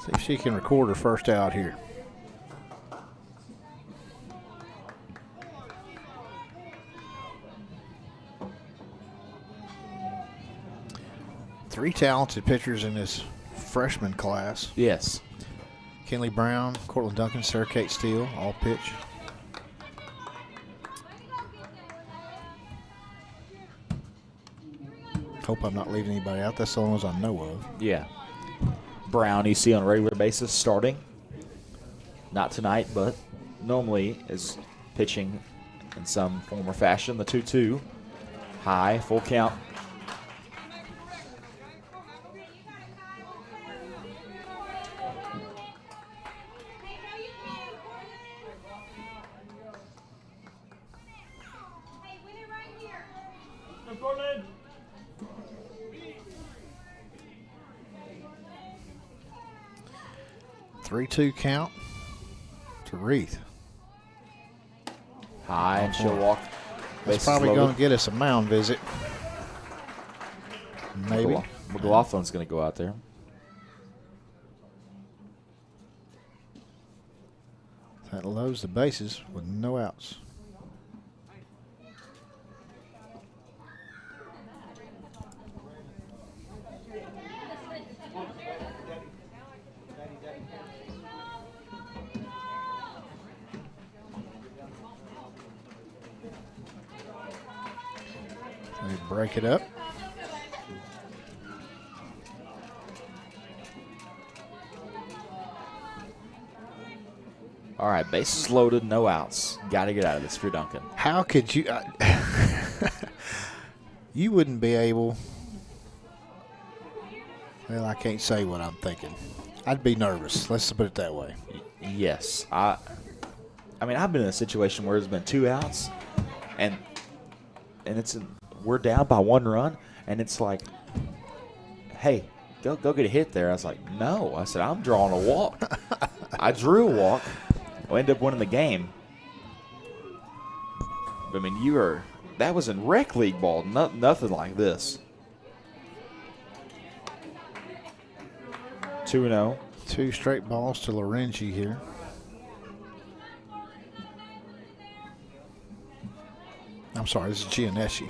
See if she can record her first out here. Three talented pitchers in this freshman class. Yes. Kenley Brown, Cortland Duncan, Sarah Kate Steele, all pitch. Hope I'm not leaving anybody out. That's the only ones I know of. Yeah. Brown you see on a regular basis starting. Not tonight, but normally is pitching in some form or fashion. The 2-2. High, full count. Three-two count to Reith. High, and she'll walk. That's probably going to get us a mound visit. Maybe. McLaughlin's going to go out there. That loads the bases with no outs. break it up. All right, bases loaded, no outs. Got to get out of this if you're Duncan. How could you? You wouldn't be able. Well, I can't say what I'm thinking. I'd be nervous. Let's put it that way. Yes. I mean, I've been in a situation where there's been 2 outs, and we're down by 1 run, and it's like, hey, go get a hit there. I was like, no. I said, I'm drawing a walk. I drew a walk. I ended up winning the game. I mean, that was in rec league ball. Nothing like this. 2-0. 2 straight balls to Lorenzi here. I'm sorry, this is Gianneschi.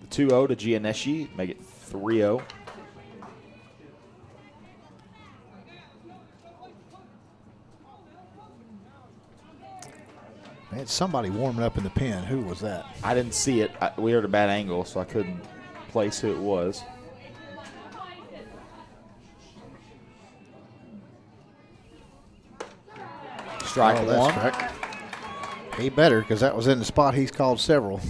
The 2-0 to Gianneschi, make it 3-0. Man, somebody warming up in the pen. Who was that? I didn't see it. We were at a bad angle, so I couldn't place who it was. Strike one. Strike. He better, because that was in the spot he's called several.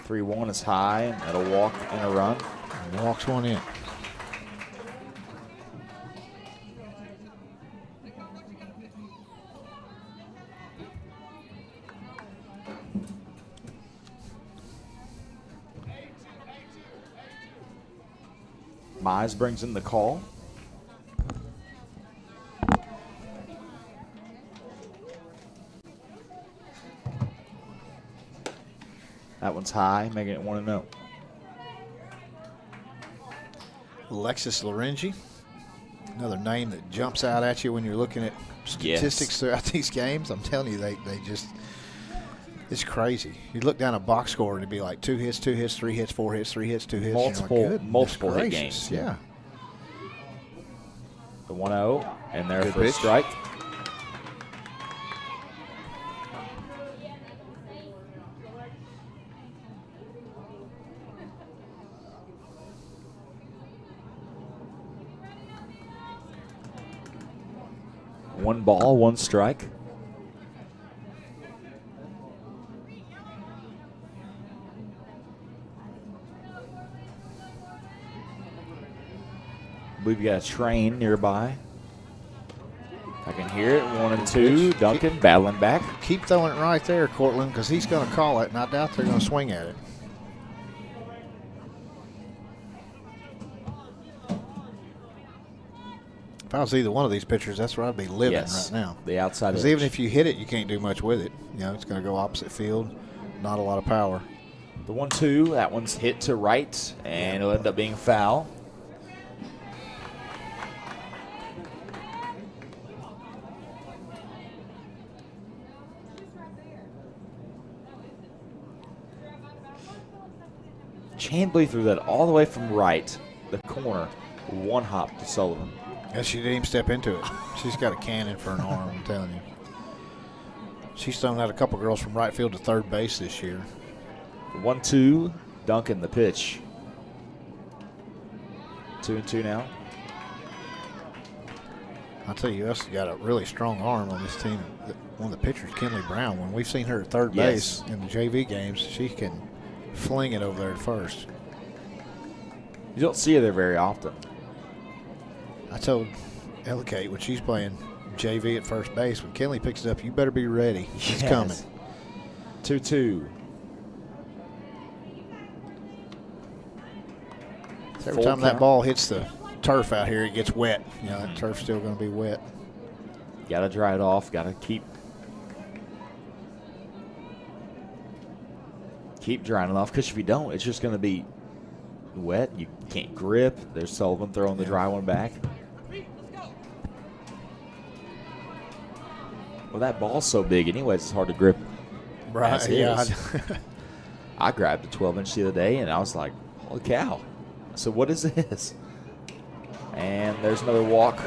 Three 1 is high, and that'll walk and a run. And walks one in. Mize brings in the call. That one's high, making it 1-0. Alexis Lorenzi, another name that jumps out at you when you're looking at statistics throughout these games. I'm telling you, they just, it's crazy. You look down a box score and it'd be like 2 hits, 2 hits, 3 hits, 4 hits, 3 hits, 2 hits. Multiple hit games. Yeah. The 1-0, and there Good for a pitch. strike. One ball, 1 strike. I believe you got a train nearby. I can hear it. 1 and 2. Duncan battling back. Keep throwing it right there, Cortland, because he's going to call it, and I doubt they're going to swing at it. If I was either one of these pitchers, that's where I'd be living right now. The outside edge. Because even if you hit it, you can't do much with it. You know, it's going to go opposite field. Not a lot of power. The 1-2, that one's hit to right, and it'll end up being foul. Chambly threw that all the way from right, the corner, 1 hop to Sullivan. Yeah, she didn't even step into it. She's got a cannon for an arm, I'm telling you. She's thrown out a couple girls from right field to third base this year. 1-2, Duncan the pitch. 2-2 now. I'll tell you, us got a really strong arm on this team. One of the pitchers, Kinley Brown, when we've seen her at third base in the JV games, she can fling it over there at first. You don't see her there very often. I told Ellicate when she's playing JV at first base, when Kinley picks it up, you better be ready. She's coming. 2-2. Every time that ball hits the turf out here, it gets wet. You know, that turf's still going to be wet. Got to dry it off. Got to keep drying it off, because if you don't, it's just going to be wet. You can't grip. There's Sullivan throwing the dry one back. Well, that ball's so big anyways, it's hard to grip. Right, as yeah. is. I grabbed a 12-inch the other day, and I was like, holy cow. So what is this? And there's another walk.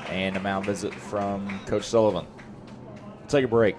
And a mound visit from Coach Sullivan. Take a break.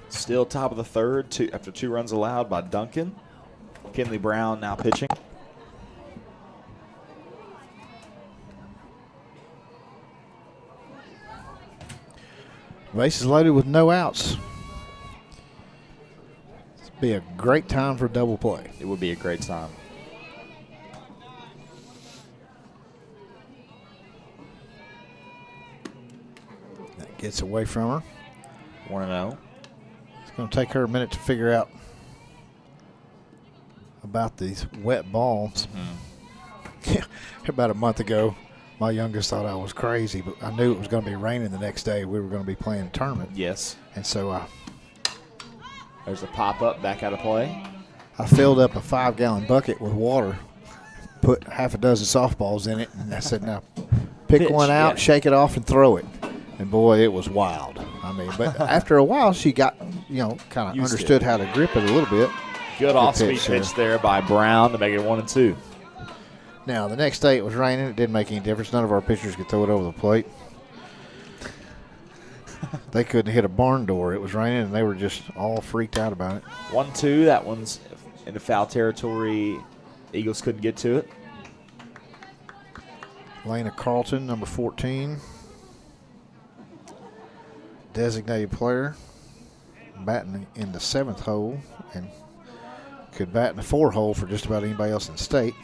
Still top of the third after 2 runs allowed by Duncan. Kinley Brown now pitching. Bases loaded with no outs. This would be a great time for double play. It would be a great time. That gets away from her. 1-0. It's going to take her a minute to figure out about these wet balls. About a month ago, my youngest thought I was crazy, but I knew it was going to be raining the next day. We were going to be playing a tournament. Yes. And so There's a pop-up back out of play. I filled up a 5-gallon bucket with water, put half a dozen softballs in it, and I said, now pick one out, shake it off, and throw it. And boy, it was wild. I mean, but after a while, she got, kind of understood how to grip it a little bit. Good off-speed pitch there by Brown to make it 1-2. Now, the next day it was raining. It didn't make any difference. None of our pitchers could throw it over the plate. They couldn't hit a barn door. It was raining, and they were just all freaked out about it. 1-2. That one's into foul territory. Eagles couldn't get to it. Lena Carlton, number 14. Designated player. Batting in the 7th hole and could bat in the 4 hole for just about anybody else in the state.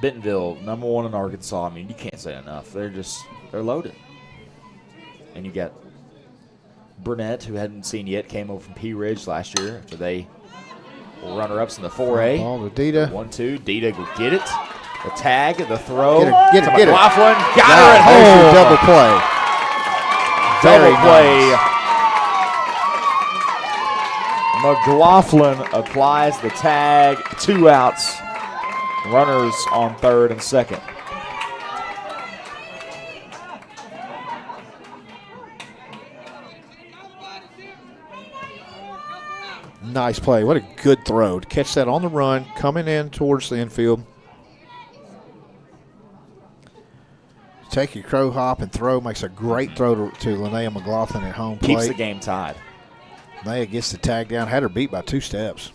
Bentonville, number 1 in Arkansas. I mean, you can't say enough. They're loaded. And you got Burnett, who hadn't seen yet, came over from Pea Ridge last year after they were runner-ups in the 4A. Ball to Dita. 1-2. Dita will get it. The tag, the throw. Get it. McLaughlin got her at home. Double play. Double play. Nice. McLaughlin applies the tag. 2 outs. Runners on 3rd and 2nd. Nice play. What a good throw. To catch that on the run, coming in towards the infield. Take your crow hop and throw. Makes a great throw to Linnea McLaughlin at home plate. Keeps the game tied. Linnea gets the tag down. Had her beat by 2 steps.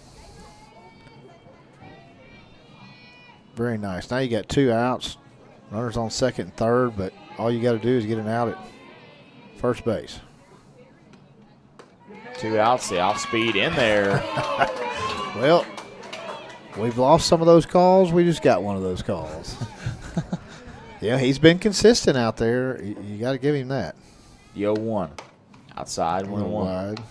Very nice. Now you got 2 outs. Runners on 2nd and 3rd, but all you got to do is get an out at first base. 2 outs, the off speed in there. Well, we've lost some of those calls. We just got one of those calls. Yeah, he's been consistent out there. You got to give him that. The 0-1. Outside, 1-1. Wide.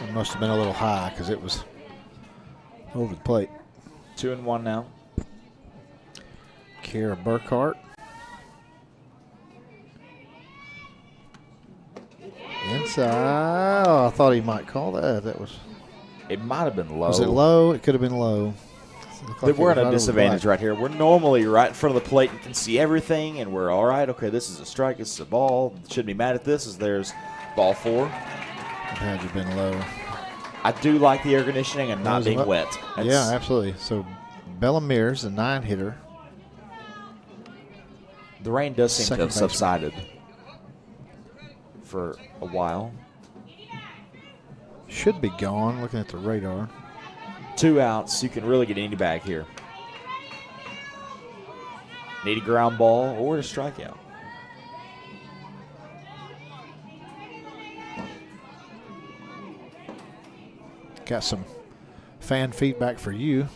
It must have been a little high because it was over the plate. 2-1 now. Kara Burkhart. Inside. Oh, I thought he might call that. That was. It might have been low. Was it low? It could have been low. We're at a disadvantage right here. We're normally right in front of the plate and can see everything, and we're all right. Okay, this is a strike. This is a ball. Shouldn't be mad at this. As there's ball 4. Had you been low. I do like the air conditioning and not being wet. Yeah, absolutely. So Bella Mears, a 9-hitter. The rain does seem to have baseman. subsided for a while. Should be gone, looking at the radar. 2 outs. You can really get any bag here. Need a ground ball or a strikeout. Got some fan feedback for you.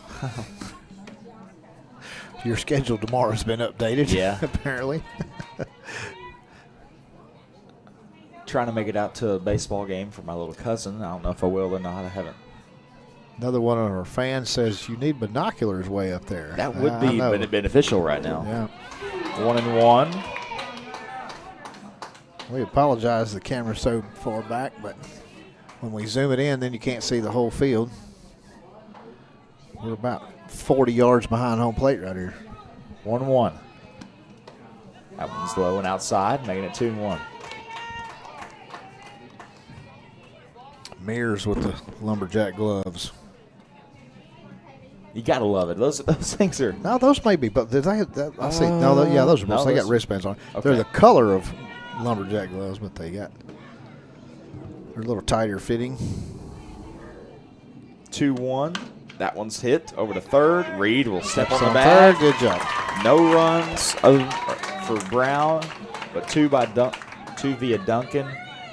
Your schedule tomorrow has been updated. Yeah. Apparently. Trying to make it out to a baseball game for my little cousin. I don't know if I will or not. I haven't. Another one of our fans says you need binoculars way up there. That would be beneficial right now. Yeah. 1-1. We apologize the camera's so far back, but when we zoom it in, then you can't see the whole field. We're about 40 yards behind home plate right here. 1-1. That one's low and outside, making it 2-1. Mears with the lumberjack gloves. You gotta love it. Those things are. No, those may be, but did they? I see. No, yeah, those are. No, they got those- wristbands on. Okay. They're the color of lumberjack gloves, but they're a little tighter fitting. 2-1. That one's hit over to third. Reed will step on the Third, bag. good job. No runs for Brown, but 2 via Duncan,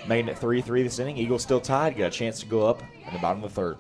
making it 3-3 this inning. Eagles still tied. Got a chance to go up in the bottom of the third.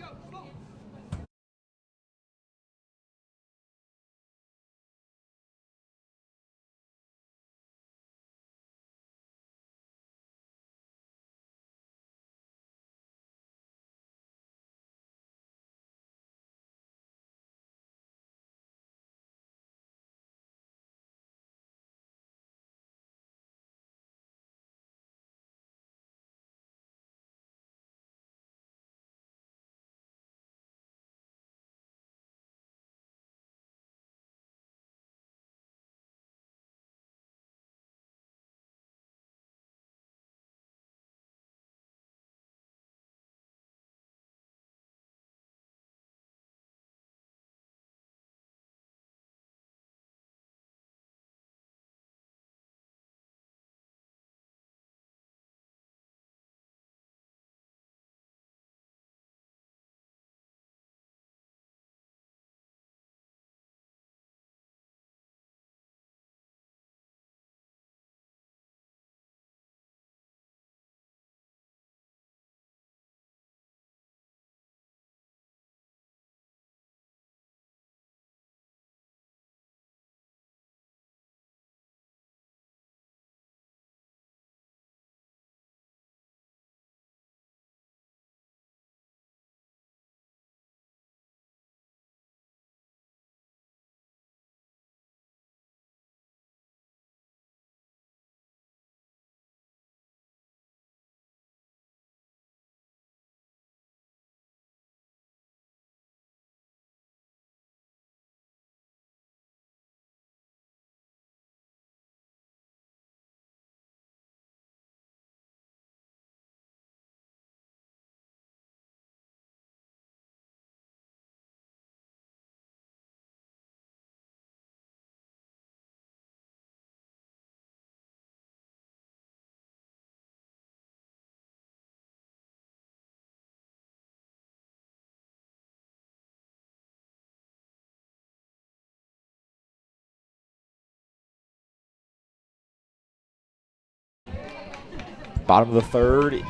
Bottom of the third,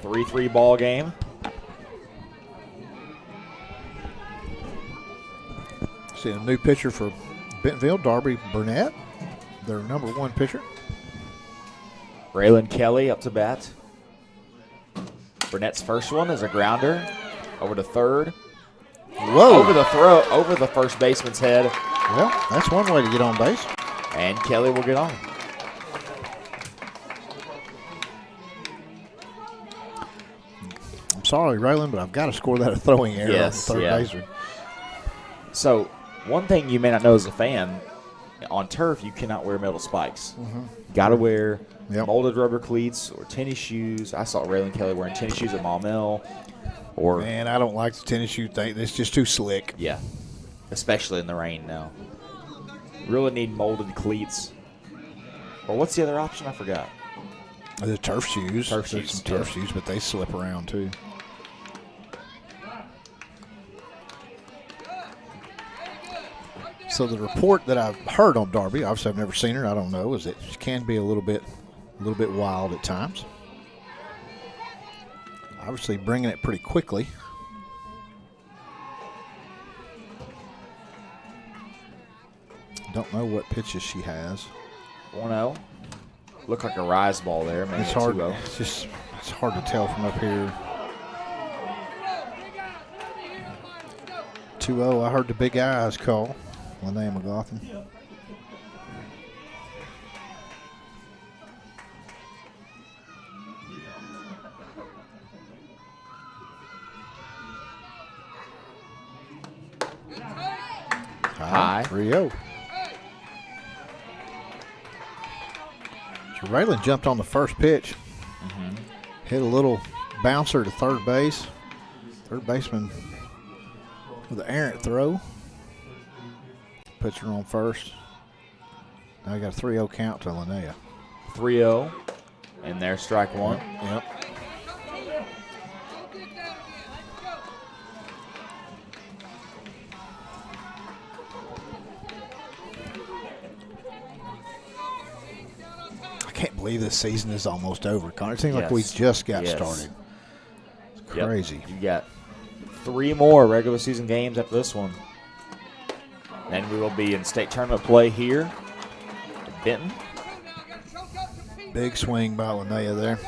3-3 ball game. See a new pitcher for Bentonville, Darby Burnett, their number 1 pitcher. Braylon Kelly up to bat. Burnett's first one is a grounder over to third. Whoa! Over the throw, over the first baseman's head. Well, that's one way to get on base. And Kelly will get on. I'm sorry, Raylan, but I've got to score that a throwing error Yes, on the third yeah. baseman. So, one thing you may not know as a fan, on turf you cannot wear metal spikes. Got to wear molded rubber cleats or tennis shoes. I saw Raylan Kelly wearing tennis shoes at Maumelle. Or Man, I don't like the tennis shoe thing. It's just too slick. yeah, especially in the rain now. Really need molded cleats. Or what's the other option? I forgot. The turf shoes. Turf There's shoes, some turf yeah. shoes, but they slip around too. So the report that I've heard on Darby, obviously I've never seen her, I don't know, is that she can be a little bit wild at times. Obviously bringing it pretty quickly. Don't know what pitches she has. 1-0. Look like a rise ball there. Maybe It's hard. 2-0. It's hard to tell from up here. 2-0. I heard the big eyes call. Linnea McLaughlin. High. 3-0. So Raylan jumped on the first pitch. Hit a little bouncer to third base. Third baseman with an errant throw. Pitcher on first. Now I got a 3-0 count to Linnea. 3-0. And there's strike one. Yep. I can't believe this season is almost over, Connor. It seems like we Yes. just got Yes. started. It's Yep. crazy. You got 3 more regular season games after this one. Then we will be in state tournament play here in Benton. Big swing by Linnea there.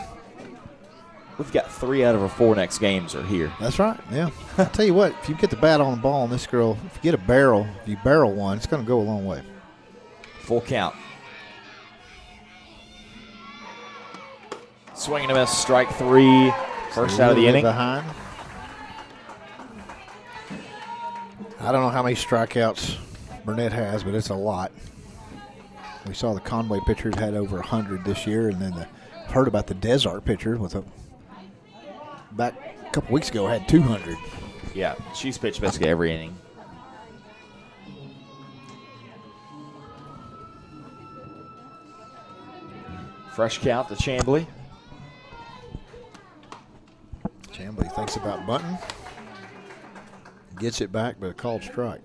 We've got 3 out of our 4 next games are here. That's right, yeah. I tell you what, if you get the bat on the ball and this girl, if you get a barrel, if you barrel one, it's going to go a long way. Full count. Swing and a miss, strike 3. First So out of the a little inning. bit behind. I don't know how many strikeouts Burnett has, but it's a lot. We saw the Conway pitchers had over 100 this year, and then I've heard about the Desart pitcher with back a couple weeks ago had 200. Yeah, she's pitched basically every inning. Fresh count to Chambly. Chambly thinks about bunting. Gets it back, but a called strike.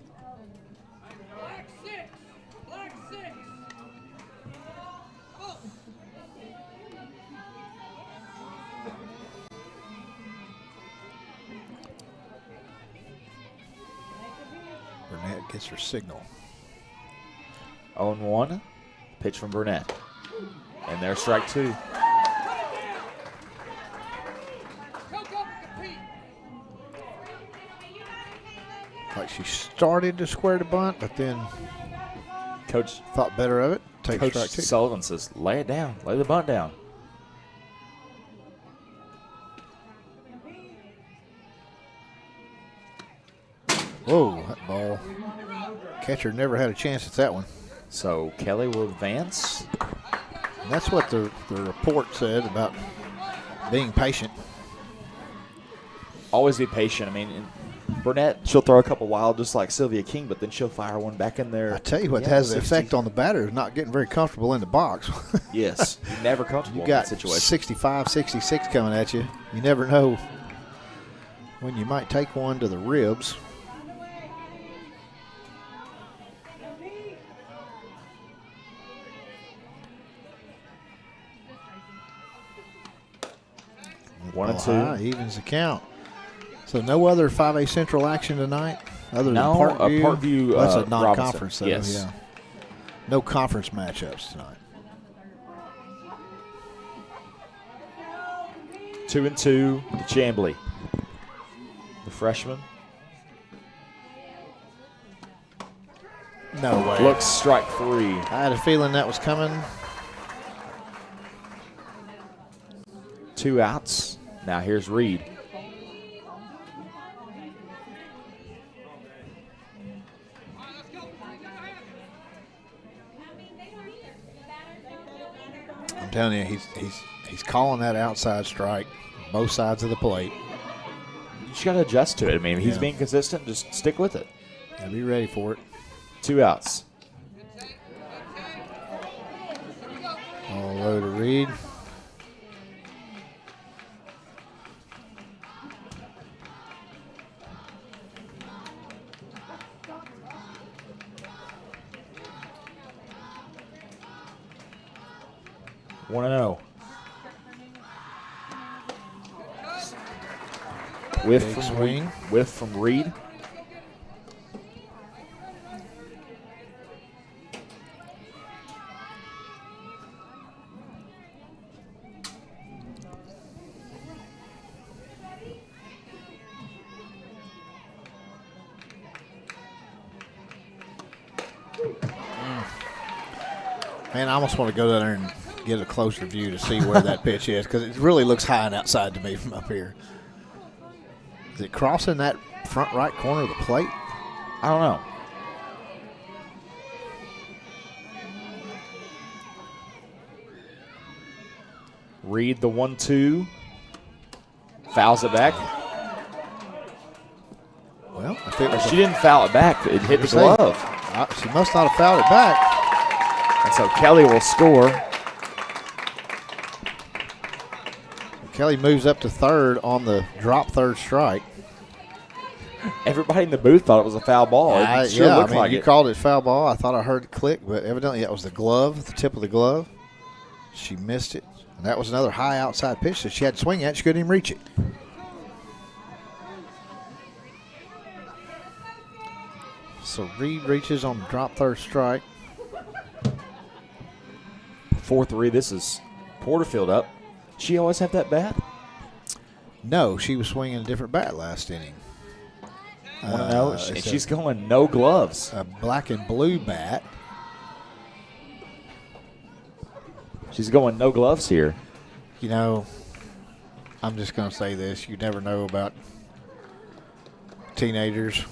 Burnett gets her signal. 0-1. Pitch from Burnett. And there's strike 2. Like she started to square the bunt, but then Coach thought better of it. Take Coach strike 2. Sullivan says, lay it down. Lay the bunt down. Whoa, that ball. Catcher never had a chance at that one. So Kelly will advance. And that's what the report said about being patient. Always be patient. I mean, Burnett, she'll throw a couple wild just like Sylvia King, but then she'll fire one back in there. I tell you what Yeah, has an 60. effect on the batter is not getting very comfortable in the box. Yes. You're never comfortable You in got that situation. 65, 66 coming at you. You never know when you might take one to the ribs. 1 and 2. High, evens the count. So no other 5A Central action tonight other than No, Parkview? Parkview, That's a non-conference, though. Yes. Yeah. No conference matchups tonight. 2 and 2 to Chamblee. The freshman. No way. Looks strike 3. I had a feeling that was coming. 2 outs. Now here's Reed. I'm telling you, he's calling that outside strike, both sides of the plate. You just got to adjust to it. I mean, if he's Yeah. being consistent, just stick with it. Yeah, be ready for it. 2 outs. All low to Reed. One and 0. Whiff Big from swing. Whiff from Reed. Man, I almost want to go down there and get a closer view to see where that pitch is because it really looks high and outside to me from up here. Is it crossing that front right corner of the plate? I don't know. Reed the 1-2. Fouls it back. Well, if it was She didn't foul it back. It hit the glove. She must not have fouled it back. And so Kelly will score. Kelly moves up to third on the drop third strike. Everybody in the booth thought it was a foul ball. It sure yeah, looked I mean, like you it. called it foul ball. I thought I heard it click, but evidently that was the glove, the tip of the glove. She missed it. And that was another high outside pitch that she had to swing at. She couldn't even reach it. So Reed reaches on the drop third strike. 4-3. This is Porterfield up. She always have that bat? No, she was swinging a different bat last inning. 1-0. And it's she's going no gloves. a black and blue bat. She's going no gloves here. You know, I'm just going to say this. You never know about teenagers.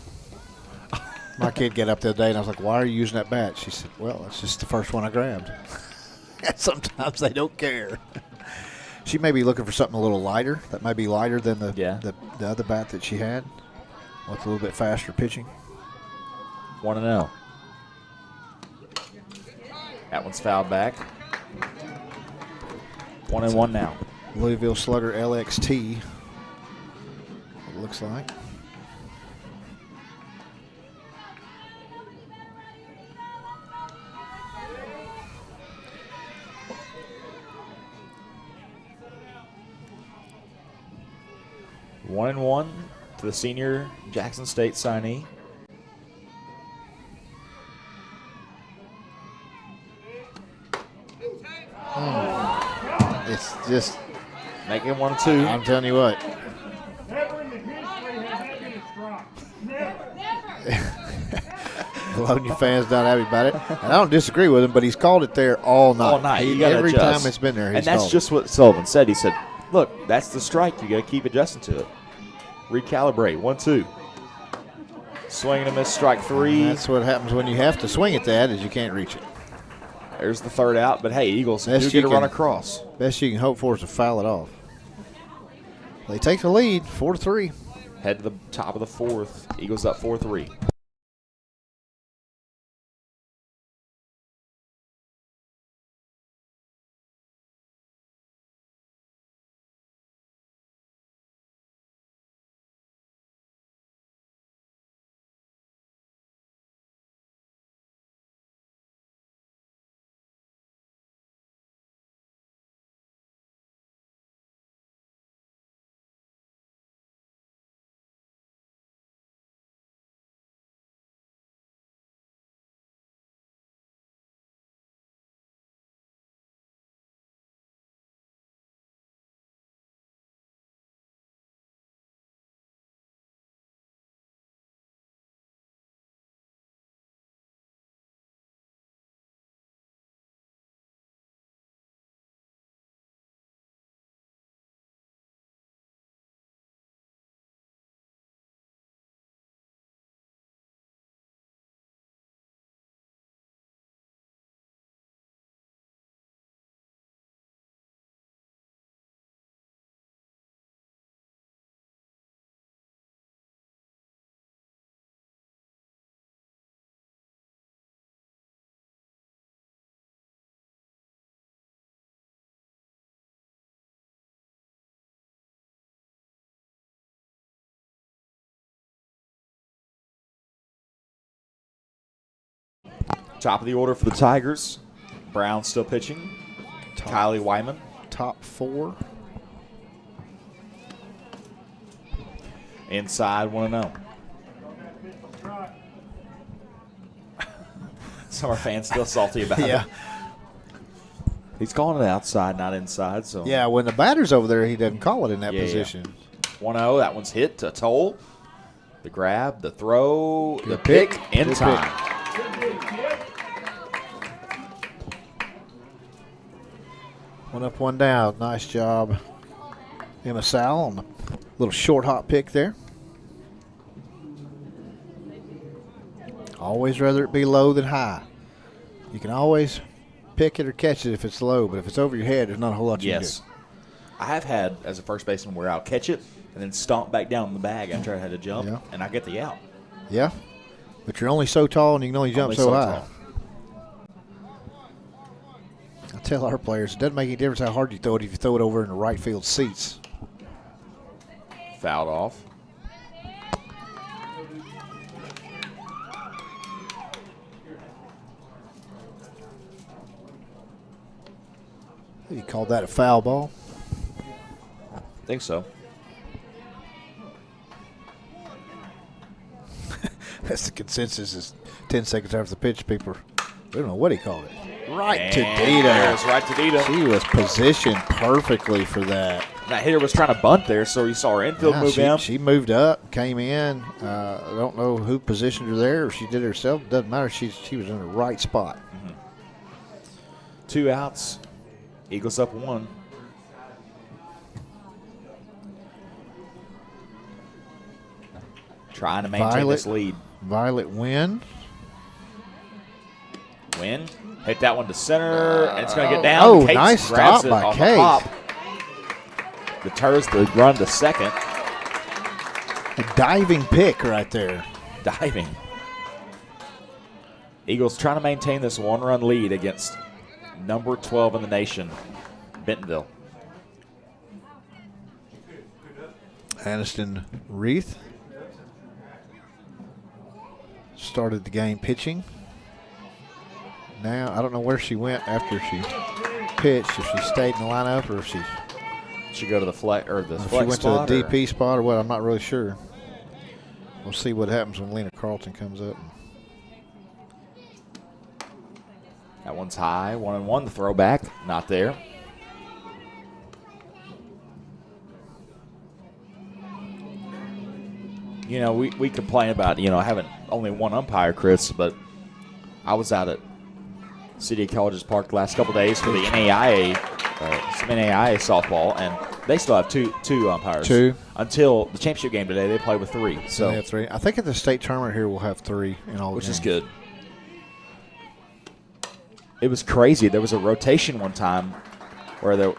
My kid got up the other day, and I was like, why are you using that bat? She said, well, it's just the first one I grabbed. And sometimes they don't care. She may be looking for something a little lighter. That might be lighter than the other bat that she had. What's a little bit faster pitching. 1-0. That one's fouled back. 1-1 now. Louisville Slugger LXT, it looks like. One and 1 to the senior Jackson State signee. It's just, Make it 1-2. I'm telling you what. Never in the history has that been a strike. Never. Vilonia fans not happy about it. And I don't disagree with him, but he's called it there all night. All night. You gotta Every adjust. time it's been there, he's and that's called just what Sullivan said. He said, look, that's the strike. You got to keep adjusting to it. Recalibrate. 1-2. Swing and a miss, strike 3. And that's what happens when you have to swing at that, is you can't reach it. There's the third out, but hey, Eagles Best do get you a run can- across. Best you can hope for is to foul it off. They take the lead, 4-3. Head to the top of the fourth. Eagles up 4-3. Top of the order for the Tigers. Brown still pitching. Kylie Wyman. Top 4. Inside 1-0. Some of our fans still salty about it. He's calling it outside, not inside. So Yeah, when the batter's over there, he doesn't call it in that Yeah. position. 1-0. That one's hit to Toll. The grab, the throw, the Good pick, pick. in Good time. One up, one down. Nice job, Emma Sal, on the little short hop pick there. Always rather it be low than high. You can always pick it or catch it if it's low, but if it's over your head, there's not a whole lot you Yes. can I have had, as a first baseman, where I'll catch it and then stomp back down in the bag after I had to jump, Yeah. and I get the out. do. Yeah, but you're only so tall and you can only jump Only so high. tall. I tell our players, it doesn't make any difference how hard you throw it if you throw it over in the right field seats. Fouled off. You called that a foul ball? I think so. That's the consensus is 10 seconds after the pitch, people, we don't know what he called it. Right to And there's Dita. right to Dita. She was positioned perfectly for that. That hitter was trying to bunt there, so you saw her infield move in. She moved up, came in. I don't know who positioned her there, or she did it herself. Doesn't matter. She was in the right spot. 2 outs. Eagles up 1. Trying to maintain this lead. Violet Wynn. Win. Hit that one to center, and it's going to get down. Oh, Cates nice grabs stop it by on the Kate. hop. Deters the run to second. A diving pick right there. Diving. Eagles trying to maintain this 1-run lead against number 12 in the nation, Bentonville. Aniston Reith started the game pitching. Now, I don't know where she went after she pitched, if she stayed in the lineup or if she Should go to the flex or the If she flex went spot, to the or- DP spot or what, I'm not really sure. We'll see what happens when Lena Carlton comes up. That one's high. 1-1. The throwback, not there. You know, we complain about, having only one umpire, Chris, but I was out at City of Colleges Park the last couple days for the NAIA, some NAIA softball, and they still have two umpires. Two. Until the championship game today, they play with 3. So They have 3. I think at the state tournament here we'll have 3 in all the which is games. good. It was crazy. There was a rotation one time where the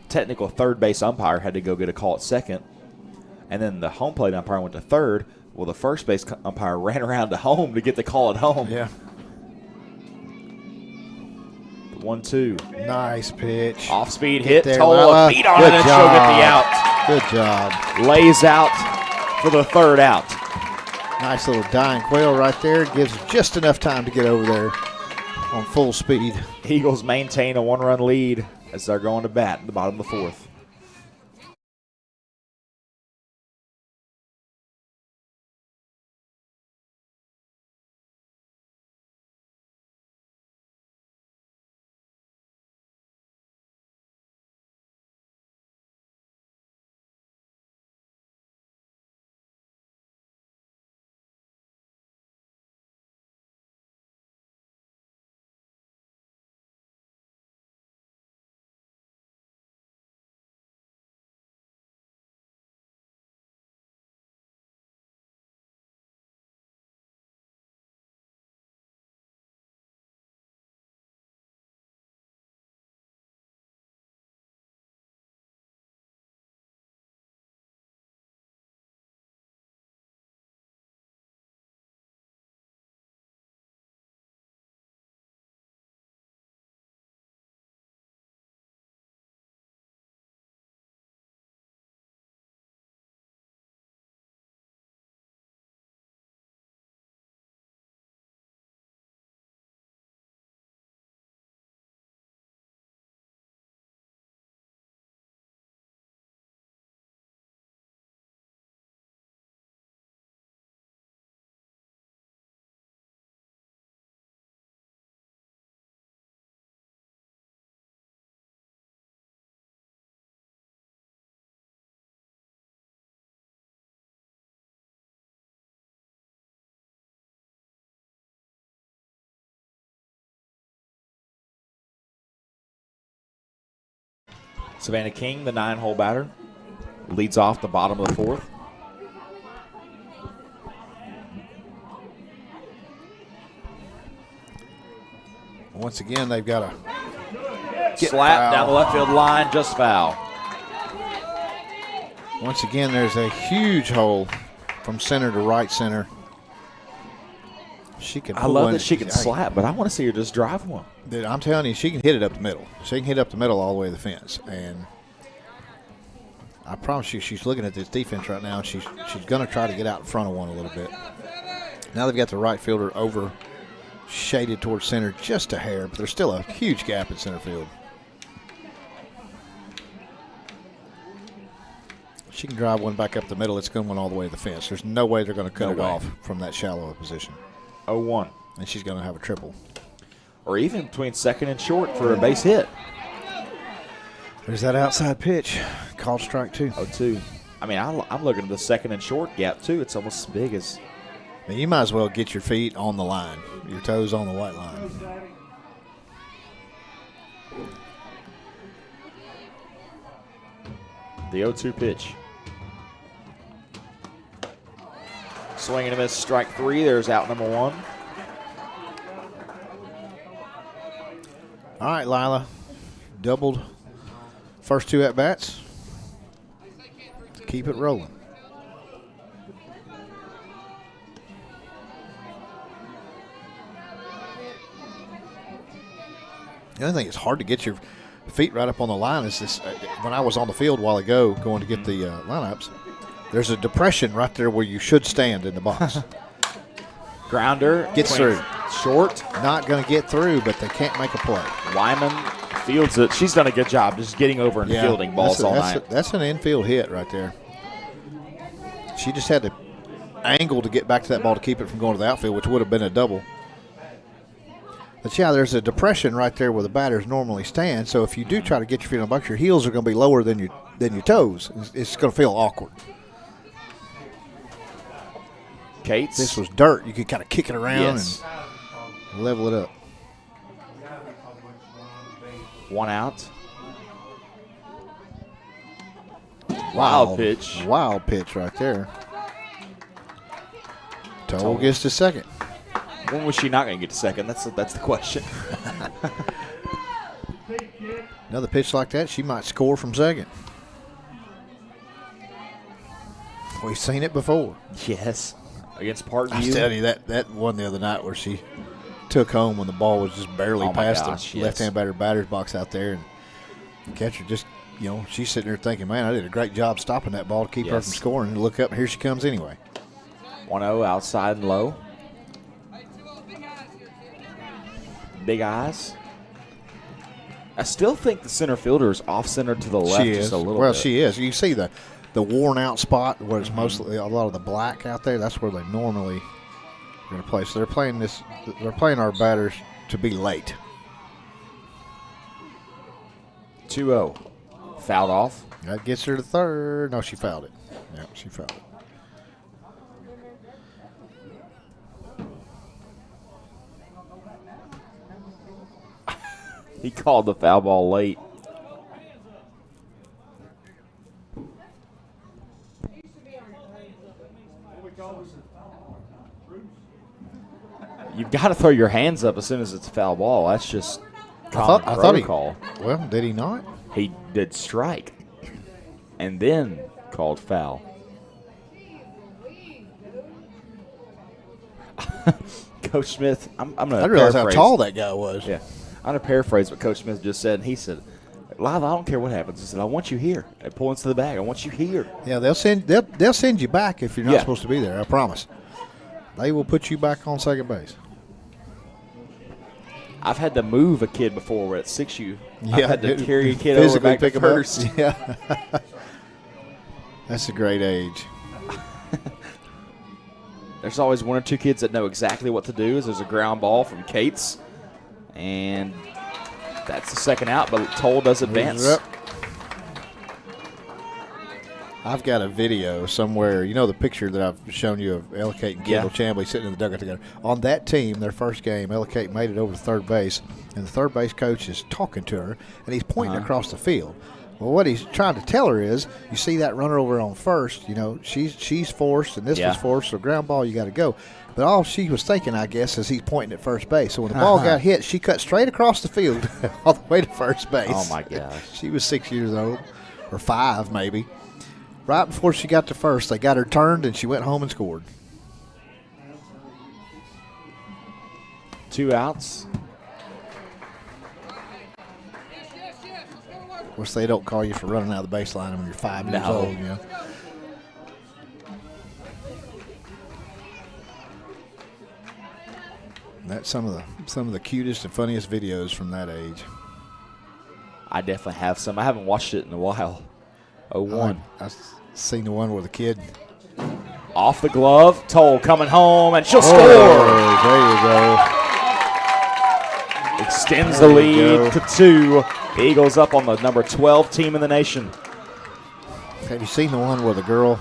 technical third base umpire had to go get a call at second, and then the home plate umpire went to third. Well, the first base umpire ran around to home to get the call at home. Yeah. 1-2. Nice pitch. Off speed Get hit. there, Toll Lila. a beat on Good it, and she'll get the job. out. Good job. Lays out for the third out. Nice little dying quail right there. Gives just enough time to get over there on full speed. Eagles maintain a 1-run lead as they're going to bat in the bottom of the 4th. Savannah King, the 9-hole batter, leads off the bottom of the 4th. Once again, they've got a Slap down the left field line, just foul. Once again, there's a huge hole from center to right center. She can. I love that she can slap, but I want to see her just drive one. Dude, I'm telling you, she can hit it up the middle. She can hit up the middle all the way to the fence. And I promise you, she's looking at this defense right now, and she's going to try to get out in front of one a little bit. Now they've got the right fielder over shaded towards center just a hair, but there's still a huge gap in center field. She can drive one back up the middle. It's going all the way to the fence. There's no way they're going to cut it off from that shallow position. 0-1. And she's going to have a triple. Or even between second and short for a base hit. There's that outside pitch. Called strike 2. 0-2. I mean, I'm looking at the second and short gap, too. It's almost as big as. Now you might as well get your feet on the line, your toes on the white line. The 0-2 pitch. Swing and a miss, strike 3. There's out number 1. All right, Lila. Doubled first 2 at-bats. Keep it rolling. The other thing, it's hard to get your feet right up on the line. Is this? When I was on the field a while ago going to get the lineups, there's a depression right there where you should stand in the box. Grounder. Gets through. Short. Not going to get through, but they can't make a play. Wyman fields it. She's done a good job just getting over and fielding balls all night. That's an infield hit right there. She just had to angle to get back to that ball to keep it from going to the outfield, which would have been a double. But, yeah, there's a depression right there where the batters normally stand. So if you do try to get your feet on the box, your heels are going to be lower than your toes. It's going to feel awkward. Cates. This was dirt. You could kind of kick it around and level it up. 1 out. Wild pitch. Wild pitch right there. Toll gets to second. When was she not going to get to second? That's the question. Another pitch like that, she might score from second. We've seen it before. Yes. Against Parkview. I tell you, that one the other night where she took home when the ball was just barely past the left-hand batter's box out there. And the catcher just, she's sitting there thinking, man, I did a great job stopping that ball to keep her from scoring. And look up, and here she comes anyway. 1-0 outside and low. Big eyes. I still think the center fielder is off-center to the left just a little bit. Well, she is. You see the worn-out spot where it's mostly a lot of the black out there. That's where they normally are going to play. So they're playing our batters to be late. 2-0. Fouled off. That gets her to third. No, she fouled it. Yeah, she fouled it. He called the foul ball late. You've got to throw your hands up as soon as it's a foul ball. That's just common protocol. Well, did he not? He did strike and then called foul. Coach Smith, I'm going to I realized how tall that guy was. Yeah. I'm going to paraphrase what Coach Smith just said. He said, Live, I don't care what happens. He said, I want you here. They pull into the bag. I want you here. Yeah, they'll send you back if you're not supposed to be there. I promise. They will put you back on second base. I've had to move a kid before where at 6U. I've had to carry a kid over back to first. Yeah. That's a great age. There's always 1 or 2 kids that know exactly what to do. There's a ground ball from Cates. And that's the second out, but Toll does advance. I've got a video somewhere. You know the picture that I've shown you of Ellicott and Kendall Chambly sitting in the dugout together. On that team, their first game, Ellicott made it over to third base, and the third base coach is talking to her, and he's pointing across the field. Well, what he's trying to tell her is, you see that runner over on first, she's forced, and this was forced, so ground ball, you got to go. But all she was thinking, I guess, is he's pointing at first base. So when the ball got hit, she cut straight across the field all the way to first base. Oh, my gosh. She was 6 years old, or 5 maybe. Right before she got to first, they got her turned, and she went home and scored. 2 outs. Of course, they don't call you for running out of the baseline when you're 5 years old, That's some of the cutest and funniest videos from that age. I definitely have some. I haven't watched it in a while. 0-1. I've seen the one where the kid. Off the glove. Toll coming home, and she'll score. There you go. Extends the lead to 2. The Eagles up on the number 12 team in the nation. Have you seen the one where the girl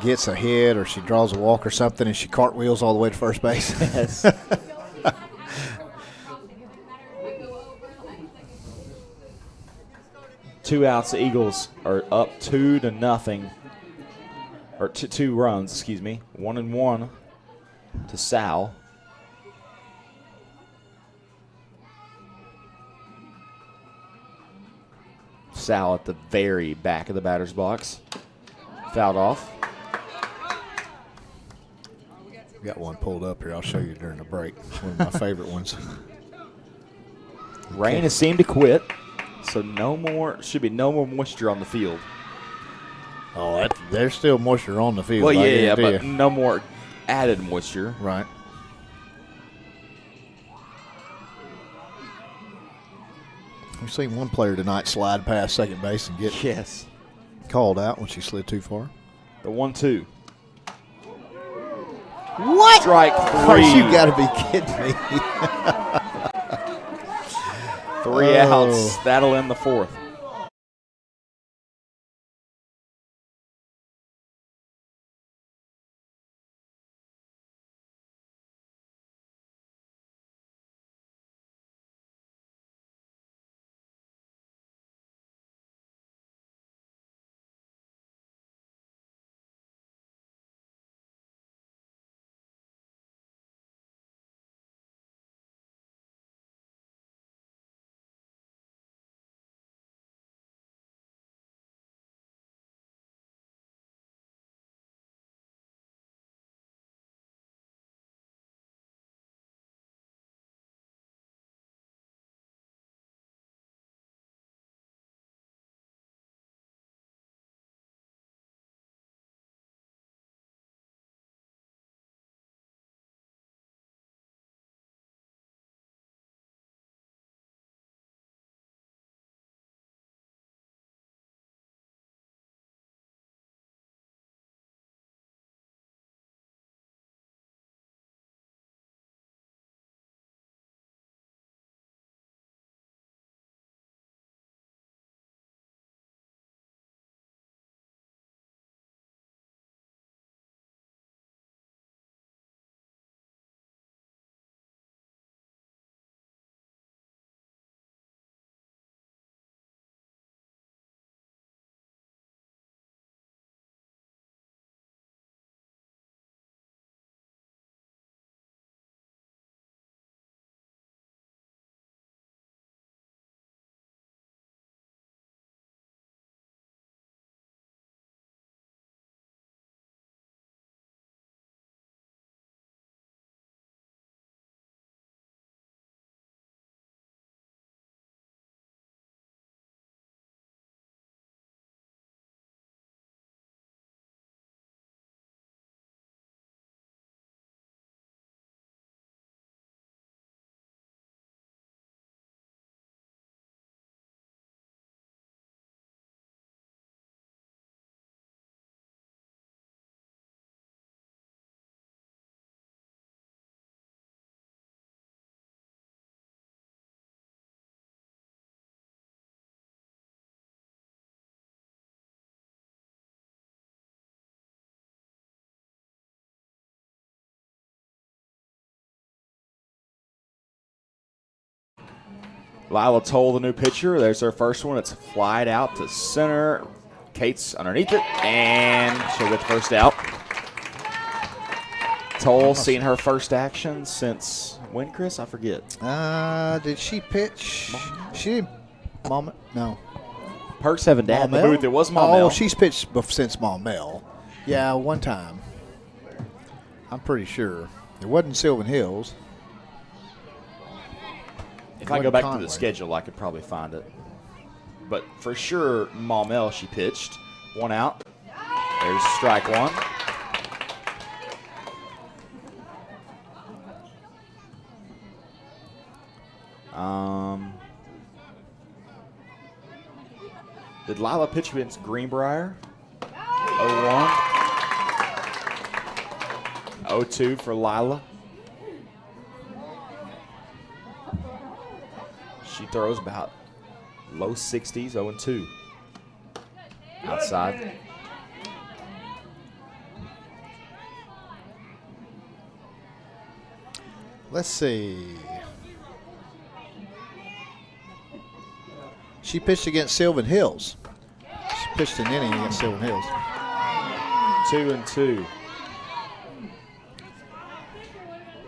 gets a hit or she draws a walk or something and she cartwheels all the way to first base? Yes. Two outs. The Eagles are up 2-0. Or 2 runs, excuse me. 1-1 to Sal. Sal at the very back of the batter's box. Fouled off. Got one pulled up here. I'll show you during the break. One of my favorite ones. Rain has seemed to quit, so should be no more moisture on the field. Oh, there's still moisture on the field. Well, yeah, but no more added moisture. Right. We've seen one player tonight slide past second base and get called out when she slid too far. The 1-2. What? Strike 3. You got to be kidding me. 3 outs. That'll end the 4th. Lila Toll, the new pitcher. There's her first one. It's flied out to center. Kate's underneath it, and she'll get the first out. Toll seeing her first action since when, Chris? I forget. Did she pitch? She didn't. No. Perks haven't dad in the booth. It was Maumelle. Oh, she's pitched since Maumelle. Yeah, one time. I'm pretty sure. It wasn't Sylvan Hills. If I go back to the schedule, I could probably find it. But for sure, Maumelle, she pitched. 1 out. There's strike 1. Did Lila pitch against Greenbrier? 0-1. 0-2 for Lila. She throws about low 60s, 0-2. Outside. Let's see. She pitched against Sylvan Hills. She pitched an inning against Sylvan Hills. 2-2.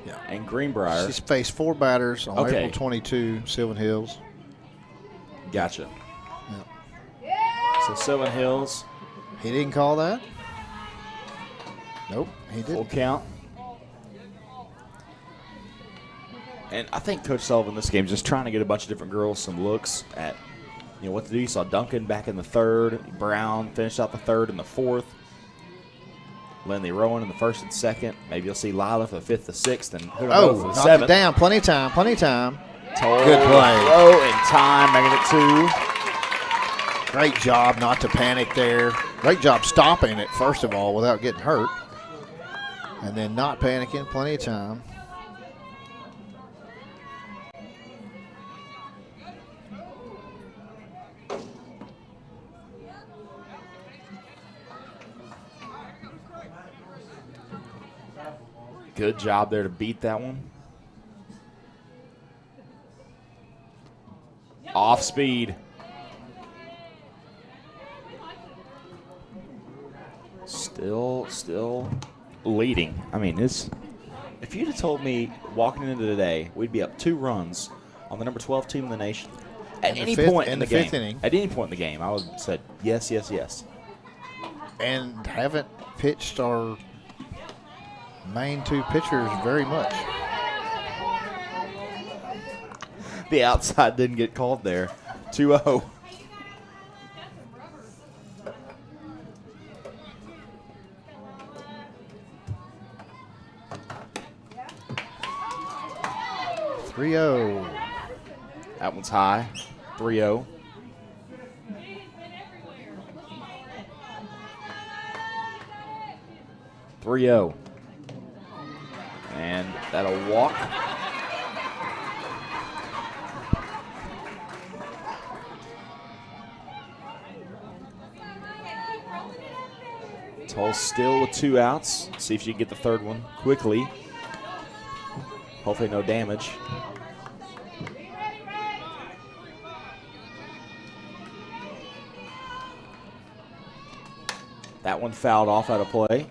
Yeah. And Greenbrier. She's faced 4 batters on Okay. April 22, Sylvan Hills. Gotcha. Yeah. So Sylvan Hills. He didn't call that? Nope, he Full didn't. count. And I think Coach Sullivan this game is just trying to get a bunch of different girls some looks at what to do. You saw Duncan back in the 3rd. Brown finished out the 3rd and the 4th. Lindley Rowan in the 1st and 2nd. Maybe you'll see Lila for the 5th, the 6th, and who knows for the knocked 7th. it down. Plenty of time, plenty of time. Toll, Good play. Throw in time, making it 2. Great job not to panic there. Great job stopping it, first of all, without getting hurt. And then not panicking, plenty of time. Good job there to beat that one. Off speed. Still leading. I mean, if you'd have told me walking into today we'd be up 2 runs on the number 12 team in the nation at any point in the game, 5th inning. at any point in the game, I would have said yes, yes, yes. And haven't pitched our main 2 pitchers very much. The outside didn't get called there. 2-0. That one's high. 3-0. And that'll walk. Toll still with 2 outs. See if she can get the 3rd one quickly. Hopefully no damage. That one fouled off out of play.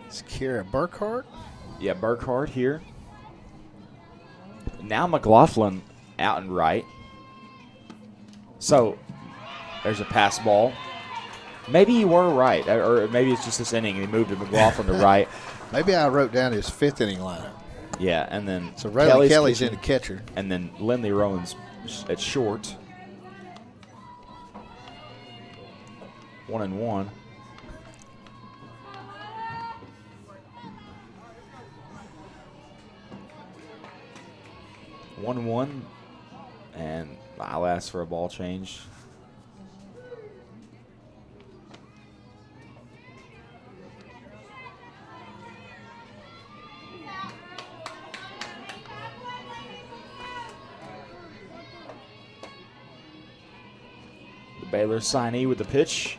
It's Kira Burkhart. Yeah, Burkhart here. Now McLaughlin out and right. So there's a pass ball. Maybe you were right, or maybe it's just this inning. He moved to McLaughlin to right. Maybe I wrote down his 5th inning lineup. Yeah, and then So Riley Kelly's in pitching, the catcher. and then Lindley Rowan's at short. 1-1. And I'll ask for a ball change. The Baylor signee with the pitch.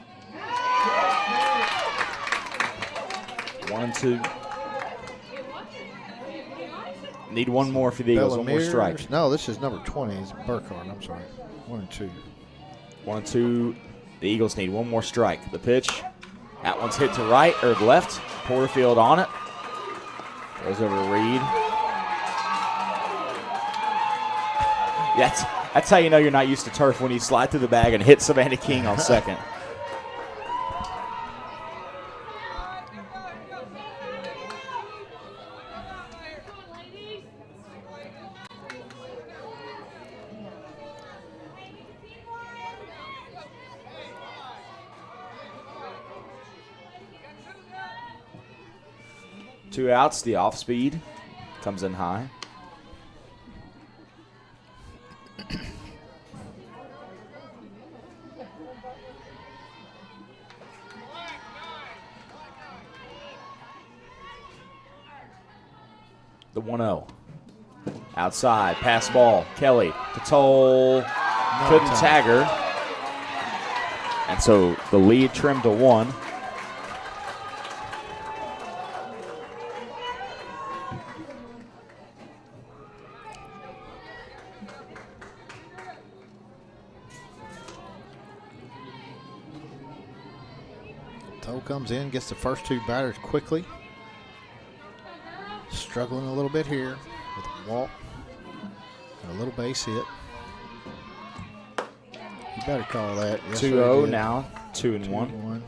1-0. 1-2. Need one more for the Eagles. One more strike. No, this is number 20. It's Burkhardt. I'm sorry. 1-2. 1-2. The Eagles need one more strike. The pitch. That one's hit to right or left. Porterfield on it. Goes over to Reed. That's how you know you're not used to turf, when you slide through the bag and hit Savannah King on second. Two outs, the off speed comes in high. The 1-0. Outside, pass ball. Kelly to Toll. Couldn't tag her. And so the lead trimmed to 1. Toll comes in, gets the first 2 batters quickly. Struggling a little bit here with a walk and a little base hit. You better call that. Yes, 2-0 now, 2-1. 2-1.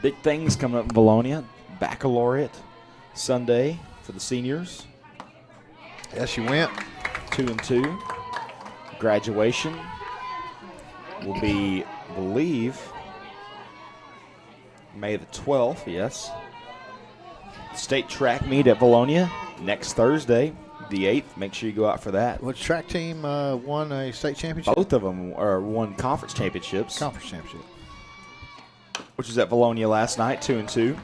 Big things coming up in Vilonia. Baccalaureate Sunday for the seniors. Yes, you went. 2-2. Graduation will be, I believe, May the 12th, yes. State track meet at Vilonia next Thursday, the 8th. Make sure you go out for that. Which track team won a state championship? Both of them won conference championships. Conference championship. Which was at Vilonia last night, 2-2.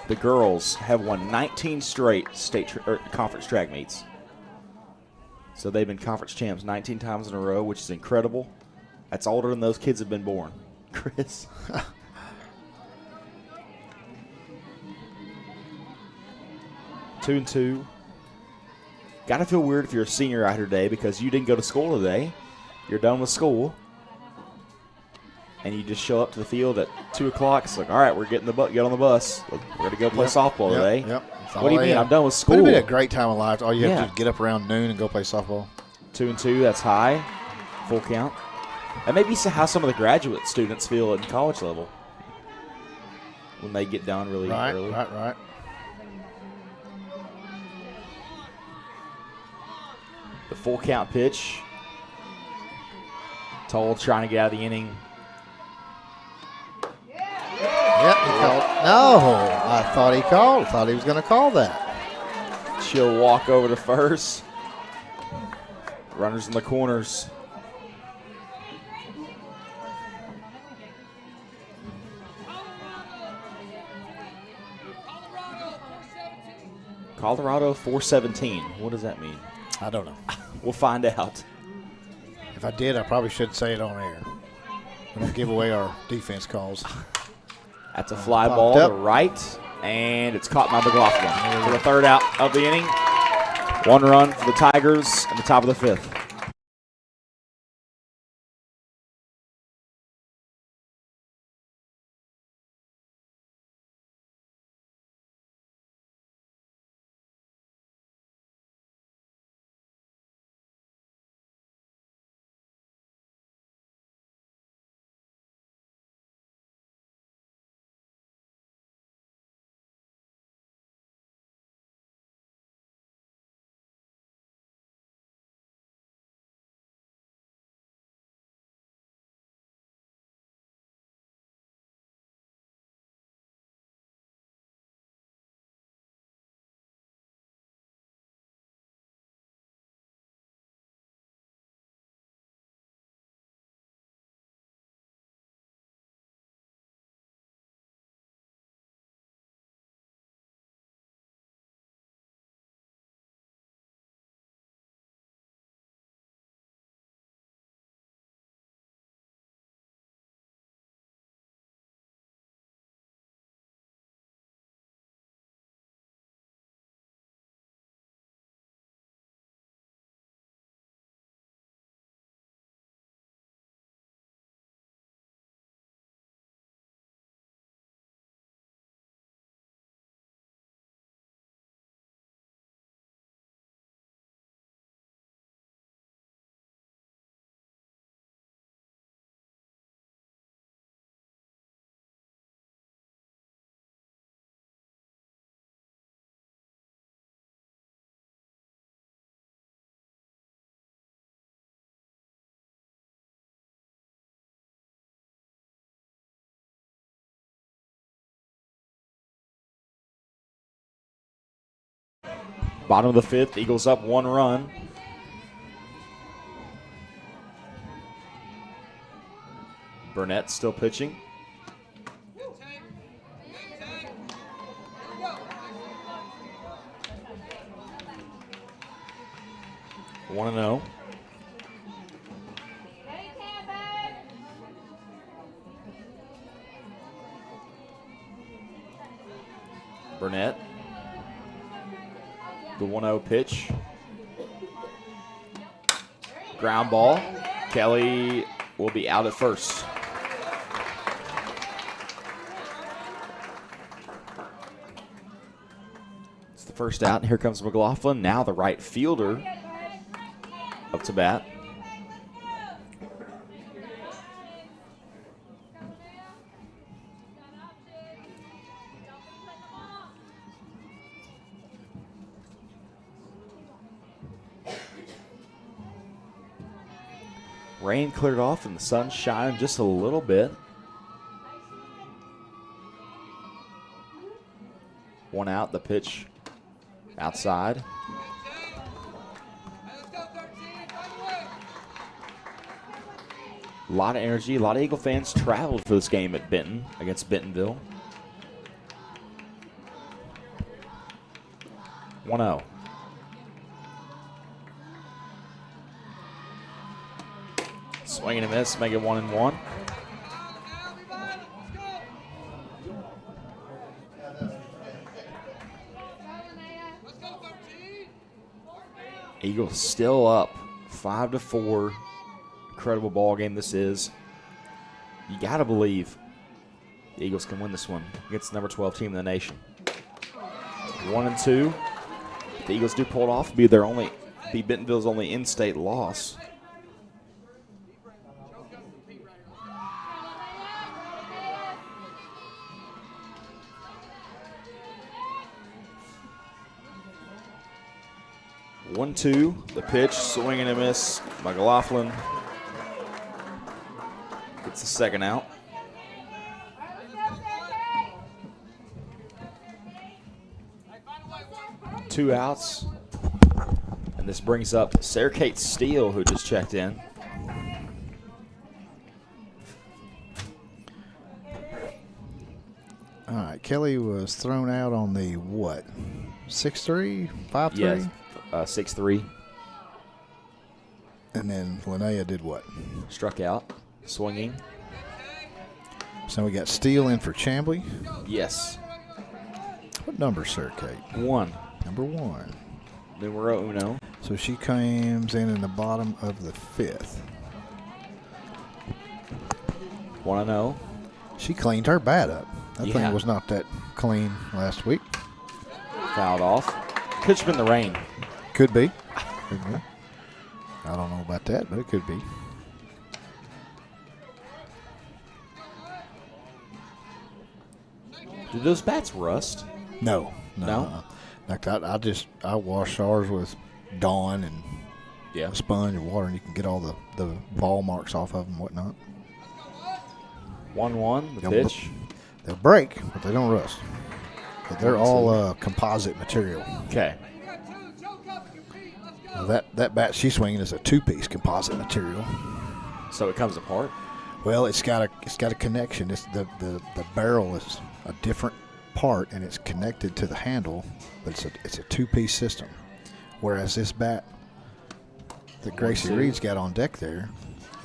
The girls have won 19 straight conference track meets. So they've been conference champs 19 times in a row, which is incredible. That's older than those kids have been born. Chris. 2-2. Got to feel weird if you're a senior out here today because you didn't go to school today. You're done with school. And you just show up to the field at 2 o'clock. It's like, all right, we're getting get on the bus. We're going to go play softball today. Yep. What do you mean? I'm done with school. Would have been a great time of life. All you have to do is get up around noon and go play softball. 2-2, that's high. Full count. That may be how some of the graduate students feel at college level when they get done really early. Right. The full count pitch. Toll trying to get out of the inning. Yep, he called. No, I thought he called. I thought he was going to call that. She'll walk over to first. Runners in the corners. Colorado 417. What does that mean? I don't know. We'll find out. If I did, I probably should say it on air. We don't give away our defense calls. That's a fly ball to right, and it's caught by McLaughlin for the third out of the inning. 1 run for the Tigers in the top of the 5th. Bottom of the fifth, Eagles up 1 run. Burnett still pitching. One and 0. Burnett. The 1-0 pitch. Ground ball. Kelly will be out at first. It's the first out, and here comes McLaughlin. Now the right fielder up to bat. Rain cleared off and the sun shining just a little bit. One out, the pitch outside. A lot of energy. A lot of Eagle fans traveled for this game at Benton against Bentonville. 1-0. Swing and a miss, make it 1-1. Eagles still up 5-4. Incredible ball game this is. You got to believe the Eagles can win this one against the number 12 team in the nation. 1-2. If the Eagles do pull it off, be Bentonville's only in-state loss. One-two, the pitch, swing and a miss by McLaughlin. Gets the second out. Two outs. And this brings up Sarah Kate Steele, who just checked in. All right, Kelly was thrown out on the what? 6-3, 5-3? Yes, 6-3. And then Linnea did what? Struck out, swinging. So we got Steele in for Chambly. Yes. What number, Sir Kate? 1. Number 1. Numero uno. So she comes in the bottom of the 5th. 1-0. She cleaned her bat up. That Yeah. thing was not that clean last week. Fouled off. Could have been the rain. Could be. Could be. I don't know about that, but it could be. Do those bats rust? No. No? Like I wash ours with Dawn and Yeah. a sponge and water, and you can get all the ball marks off of them and whatnot. 1-1, the They'll- pitch. They'll break, but they don't rust. But they're 1-2. all composite material. Okay. Now that bat she's swinging is a 2-piece composite material. So it comes apart. Well, it's got a connection. It's the barrel is a different part, and it's connected to the handle, but it's a 2-piece system. Whereas this bat that Gracie 1-2. Reed's got on deck there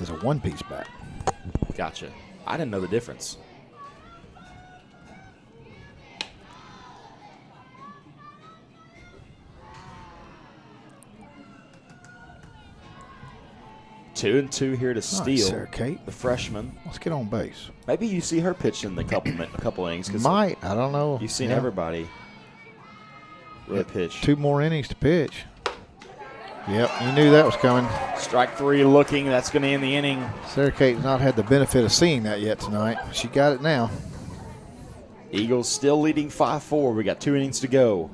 is a 1-piece bat. Gotcha. I didn't know the difference. Two and two here to Steele, Sarah Kate. the freshman. Let's get on base. Maybe you see her pitch in the a couple innings. 'Cause Might. I don't know. You've seen Yeah. everybody really pitch. 2 more innings to pitch. Yep, you knew that was coming. Strike 3 looking. That's going to end the inning. Sarah Kate's not had the benefit of seeing that yet tonight. She got it now. Eagles still leading 5-4. We got 2 innings to go.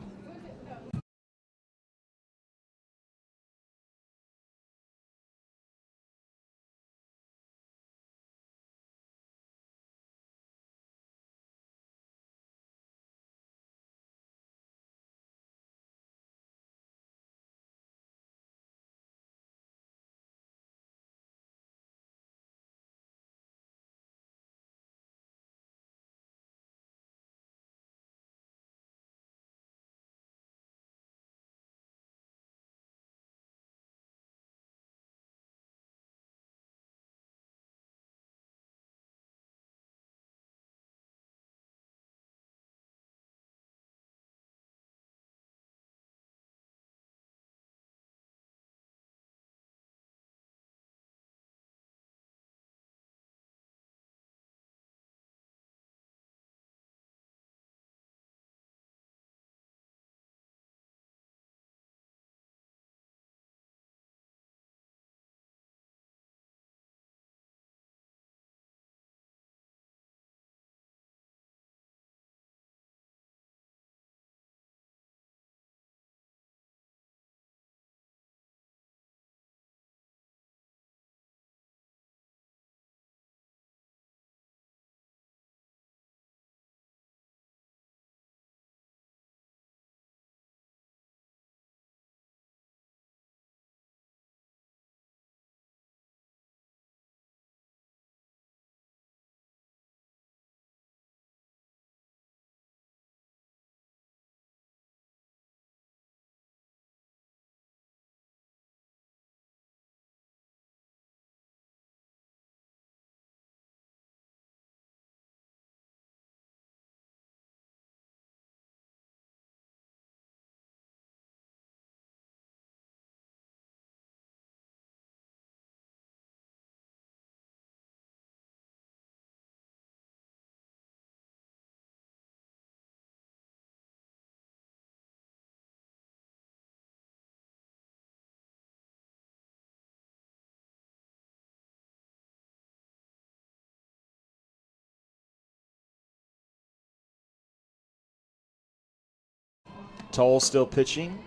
Toll still pitching.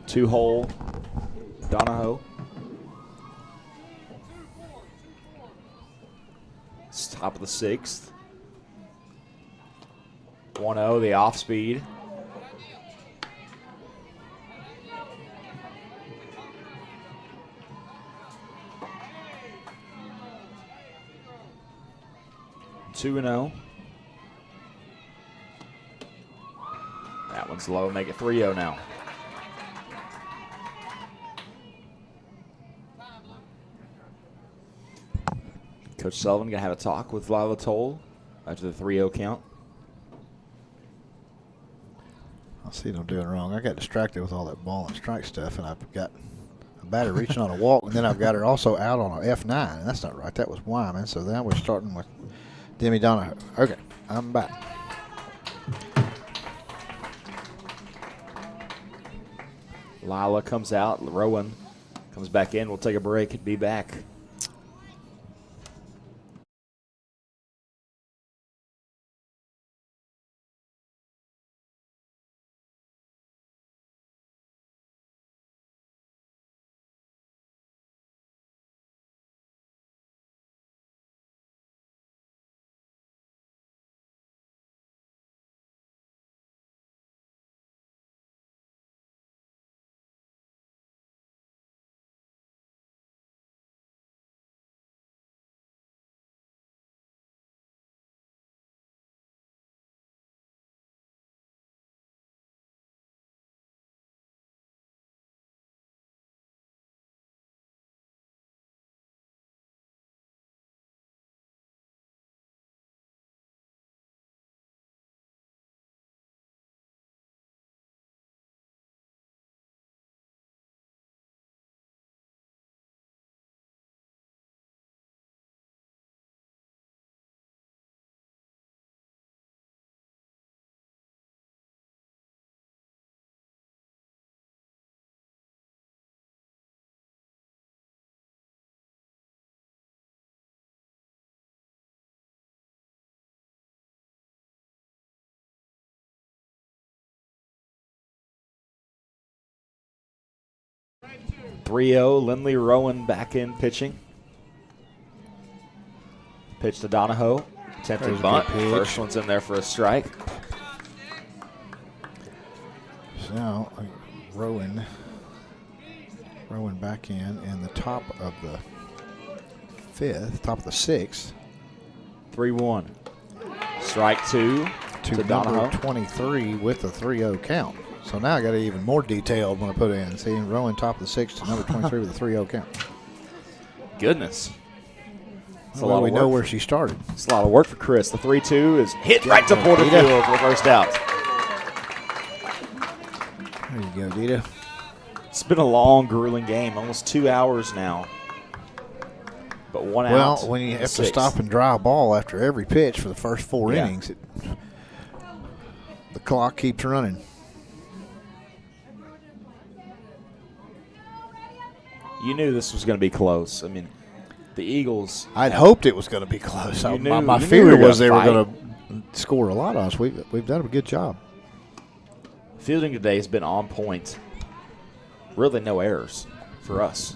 2-hole Donahoe. It's top of the 6th. 1-0, the off speed. Two and 0. That one's low. Make it 3-0 now. Coach Sullivan gonna have a talk with Lila Toll after the 3-0 count. I see them doing wrong. I got distracted with all that ball and strike stuff, and I've got a batter reaching on a walk, and then I've got her also out on an F9, and that's not right. That was Wyman. So now we're starting with Demi Donahoe. Okay, I'm back. Lila comes out. Rowan comes back in. We'll take a break and be back. Three-0, Lindley Rowan back in pitching. Pitch to Donahoe. Attempted bunt. First one's in there for a strike. So Rowan back in the top of the 5th, top of the 6th. 3-1. Strike two to Donahoe. Number 23 with a 3-0 count. So now I got it even more detailed when I put it in. See, Rowan top of the 6th to number 23 with a 3-0 count. Goodness. Well, we know where she started. It's a lot of work for Chris. The 3-2 is hit right to Porterfield for the first out. There you go, Dita. It's been a long, grueling game, almost 2 hours now. But one out. Well, when you have to stop and dry a ball after every pitch for the first 4 innings, the clock keeps running. You knew this was going to be close. I mean, the Eagles. I'd hoped it was going to be close. My fear was they were going to score a lot on us. We've done a good job. Fielding today has been on point. Really no errors for us.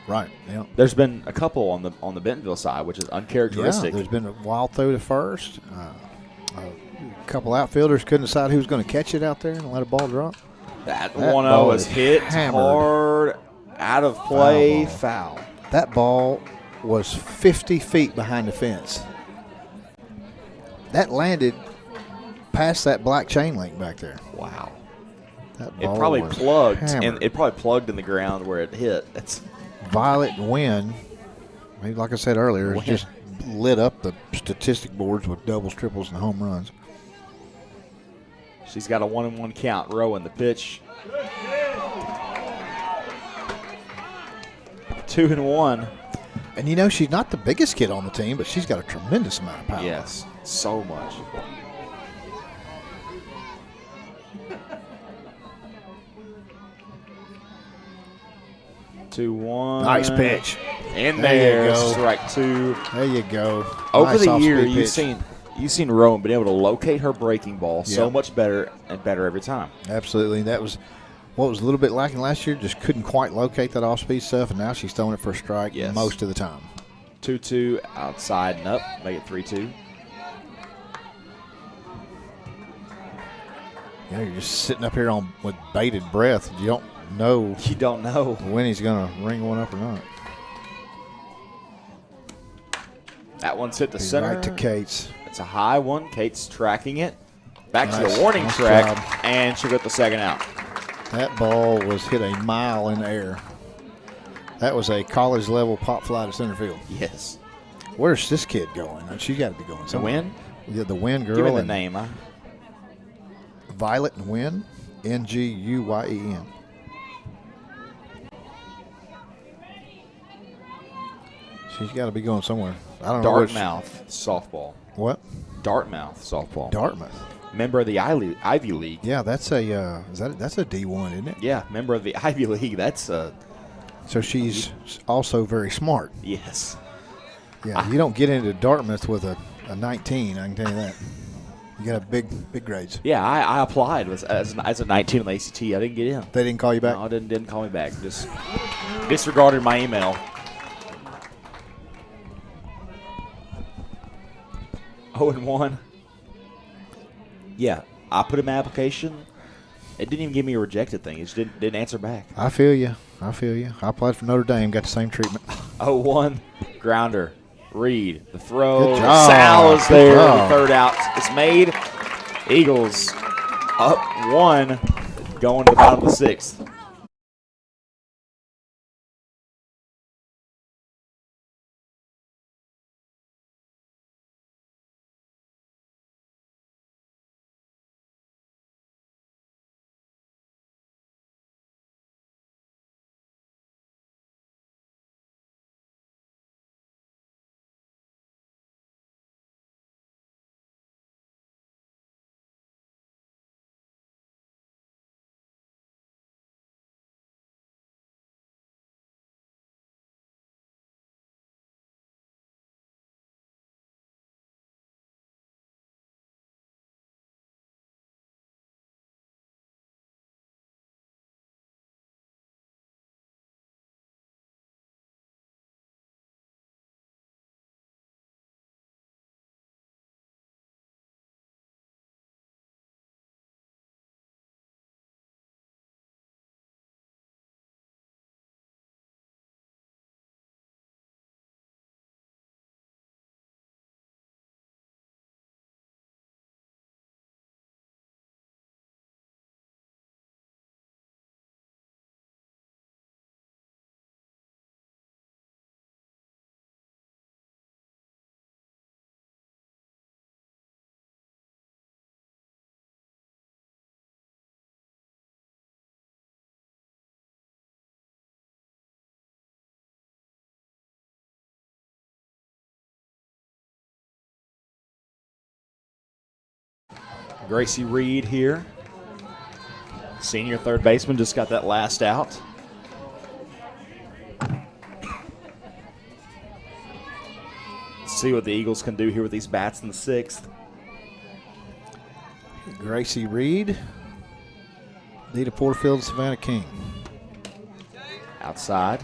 Right. Yeah. There's been a couple on the Bentonville side, which is uncharacteristic. Yeah, there's been a wild throw to first. A couple outfielders couldn't decide who was going to catch it out there and let a ball drop. That 1-0 was hit hard, out of play, foul. That ball was 50 feet behind the fence. That landed past that black chain link back there. Wow. That ball it probably was plugged, hammered. and it probably plugged in the ground where it hit. It's Violet Wynn, like I said earlier, it's just lit up the statistic boards with doubles, triples, and home runs. She's got a 1-1 count. Rowan the pitch. 2-1. And you know, she's not the biggest kid on the team, but she's got a tremendous amount of power. Yes, so much. Two, one. Nice pitch. In There you there. go. Strike two. There you go. Over Nice the year, off-speed you've pitch. seen you've seen Rowan been able to locate her breaking ball so much better and better every time. Absolutely. That was what was a little bit lacking last year. Just couldn't quite locate that off-speed stuff, and now she's throwing it for a strike most of the time. 2-2 outside and up, make it 3-2. Yeah, you're just sitting up here with bated breath. You don't know. You don't know when he's going to ring one up or not. That one's hit the center. Right to Cates. It's a high one. Cates tracking it. Back to the warning nice track, job. and she'll get the second out. That ball was hit a mile in the air. That was a college-level pop fly to center field. Yes. Where's this kid going? She got to be going The somewhere. Win? Yeah, the Win girl. Give me the name. Huh? Violet and Win, Nguyen. She's got to be going somewhere. I don't know. Dartmouth softball. What? Dartmouth softball. Dartmouth. Member of the Ivy League. Yeah, that's a that's a D1, isn't it? Yeah, member of the Ivy League. That's a. So she's also very smart. Yes. Yeah, you don't get into Dartmouth with a 19. I can tell you that. You got a big grades. Yeah, I applied as a 19 on the ACT. I didn't get in. They didn't call you back? No, didn't call me back. Just disregarded my email. 0-1. Yeah, I put in my application. It didn't even give me a rejected thing. It just didn't answer back. I feel you. I applied for Notre Dame, got the same treatment. 0-1, grounder. Reed, the throw. Good job. Sal is Good there. job. The third out is made. Eagles up 1, going to the bottom of the 6th. Gracie Reed here. Senior third baseman just got that last out. Let's see what the Eagles can do here with these bats in the 6th. Gracie Reed, Nita Porterfield, Savannah King. Outside.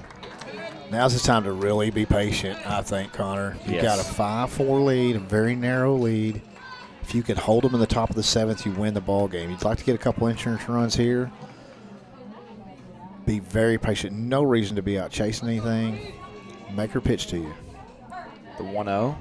Now's the time to really be patient, I think, Connor. You got a 5-4 lead, a very narrow lead. If you could hold them in the top of the 7th, you win the ball game. You'd like to get a couple insurance runs here. Be very patient. No reason to be out chasing anything. Make her pitch to you. The 1-0.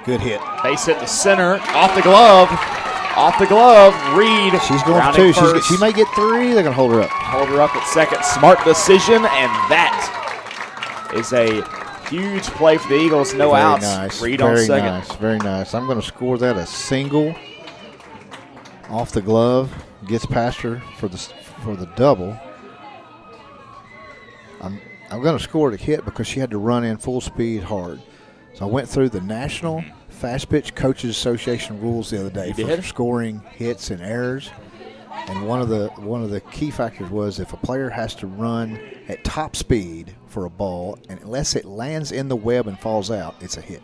Good hit. Base hit the center. Off the glove. Off the glove. Reed. She's going for 2. She may get 3. They're going to hold her up. Hold her up at second. Smart decision, and that is a huge play for the Eagles. No very outs. Nice. Reed very on second. Nice. Very nice. I'm going to score that a single off the glove. Gets past her for the double. I'm going to score it a hit because she had to run in full speed hard. So I went through the National Fast Pitch Coaches Association rules the other day for scoring hits and errors. And one of the key factors was if a player has to run at top speed for a ball, and unless it lands in the web and falls out, it's a hit.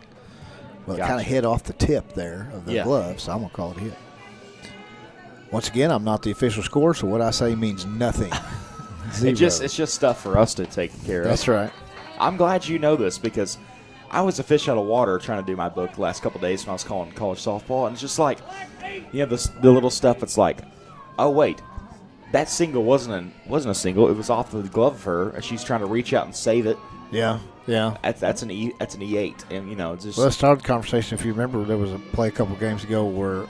Well, it Gotcha. kind of hit off the tip there of the glove, so I'm going to call it a hit. Once again, I'm not the official score, so what I say means nothing. Zero. It's just stuff for us to take care of. That's right. I'm glad you know this because I was a fish out of water trying to do my book the last couple of days when I was calling college softball, and it's just like, the little stuff. It's like, oh wait, that single wasn't a single. It was off the glove of her, and she's trying to reach out and save it. Yeah. That's an E8, and just. Well, let's start the conversation. If you remember, there was a play a couple games ago where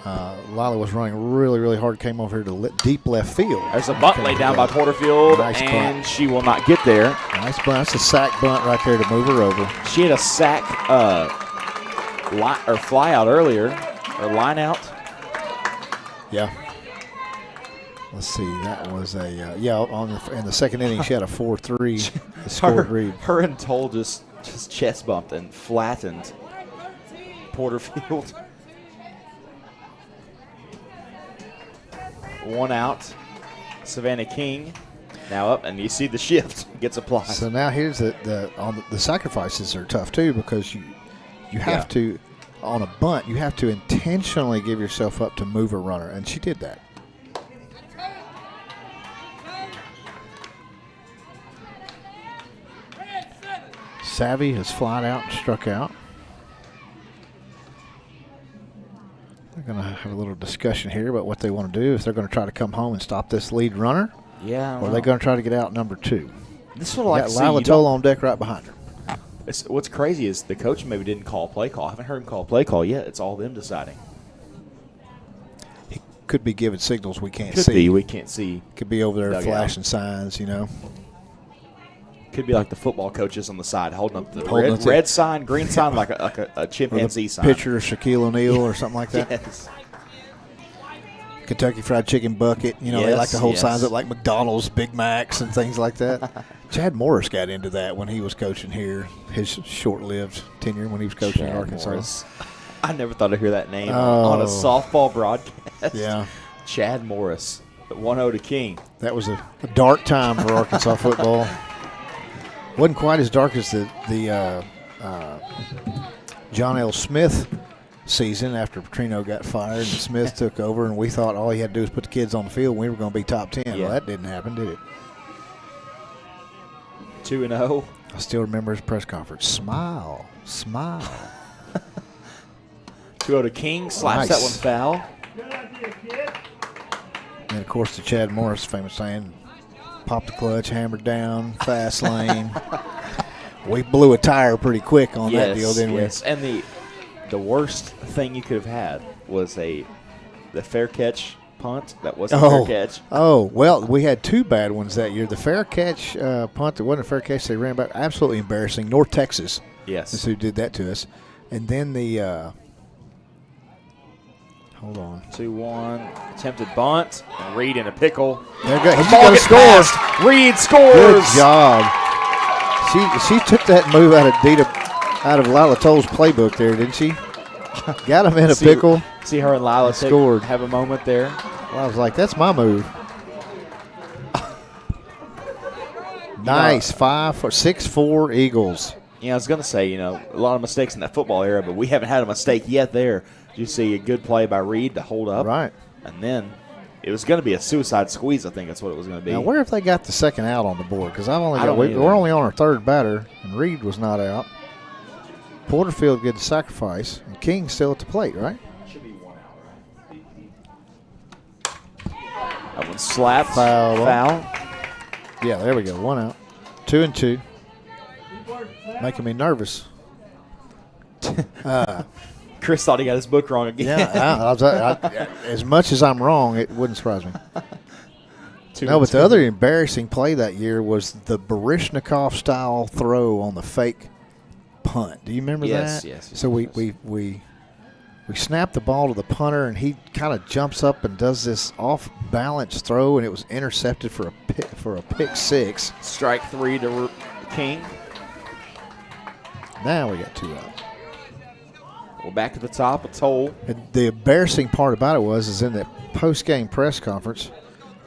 Lila was running really, really hard, came over here to deep left field. There's a bunt laid down by Porterfield, Nice and bunt. she will not get there. Nice bunt. That's a sack bunt right there to move her over. She had a sack fly out earlier, or line out. Yeah. Let's see. That was a in the second inning she had a 4-3 scored read. Her and Toll just chest bumped and flattened Porterfield. 1 out. Savannah King now up, and you see the shift gets applied. So now here's the sacrifices are tough too, because you have to, on a bunt, you have to intentionally give yourself up to move a runner, and she did that. Savvy has flied out and struck out. They're going to have a little discussion here about what they want to do, if they're going to try to come home and stop this lead runner, Yeah. or are they going to try to get out number 2. This is what I like to see. Lila Toll on deck right behind her. What's crazy is the coach maybe didn't call play call. I haven't heard him call play call yet. It's all them deciding. He could be giving signals we can't Could see. be. We can't see. Could be over there Dugout. flashing signs, Could be like the football coaches on the side holding up the Holding up the- red sign, green sign, like a chimpanzee sign. Pitcher Shaquille O'Neal or something like that. Yes. Kentucky Fried Chicken bucket. They Yes, like to hold yes. signs up like McDonald's, Big Macs, and things like that. Chad Morris got into that when he was coaching here, his short-lived tenure when he was coaching at Chad Arkansas. Morris. I never thought I'd hear that name on a softball broadcast. Yeah, Chad Morris, 1-0 to King. that was a dark time for Arkansas football. Wasn't quite as dark as the John L. Smith season after Petrino got fired and Smith took over, and we thought all he had to do was put the kids on the field and we were going to be top 10. Yeah. Well, that didn't happen, did it? 2-0. I still remember his press conference. Smile. 2-0 to King. Slaps Nice. that one foul. Good idea, kid. And, of course, the Chad Morris famous saying, pop the clutch, hammered down, fast lane. We blew a tire pretty quick on that deal, didn't yes. And the worst thing you could have had was the fair catch punt. That wasn't a fair catch. Oh, well, we had 2 bad ones that year. The fair catch punt that wasn't a fair catch, they ran back. Absolutely embarrassing. North Texas Yes. is who did that to us. And then the hold on. 2-1. Attempted bunt. And Reed in a pickle. There you go. He's Ball going to gets score. passed. Reed scores. Good job. She took that move out of Lila Toll's playbook there, didn't she? Got him in a pickle. See her and Lila Scored. have a moment there. Well, I was like, that's my move. Nice. 6-4 Eagles. Yeah, I was going to say, a lot of mistakes in that football era, but we haven't had a mistake yet there. You see a good play by Reed to hold up. Right. And then it was going to be a suicide squeeze, I think that's what it was going to be. Now, where have they got the second out on the board? Because I don't either. we're only on our 3rd batter, and Reed was not out. Porterfield gets the sacrifice, and King's still at the plate, right? Should be 1 out, right? That one slapped. Foul. Foul. Yeah, there we go. 1 out. 2-2. Making me nervous. Chris thought he got his book wrong again. Yeah, as much as I'm wrong, it wouldn't surprise me. 2 No, but the other embarrassing play that year was the Barishnikov-style throw on the fake punt. Do you remember Yes, that? yes. So we snapped the ball to the punter, and he kind of jumps up and does this off-balance throw, and it was intercepted for a pick 6. Strike 3 to King. Now we got 2 out. We're back to the top of Toll. And the embarrassing part about it is in the post-game press conference,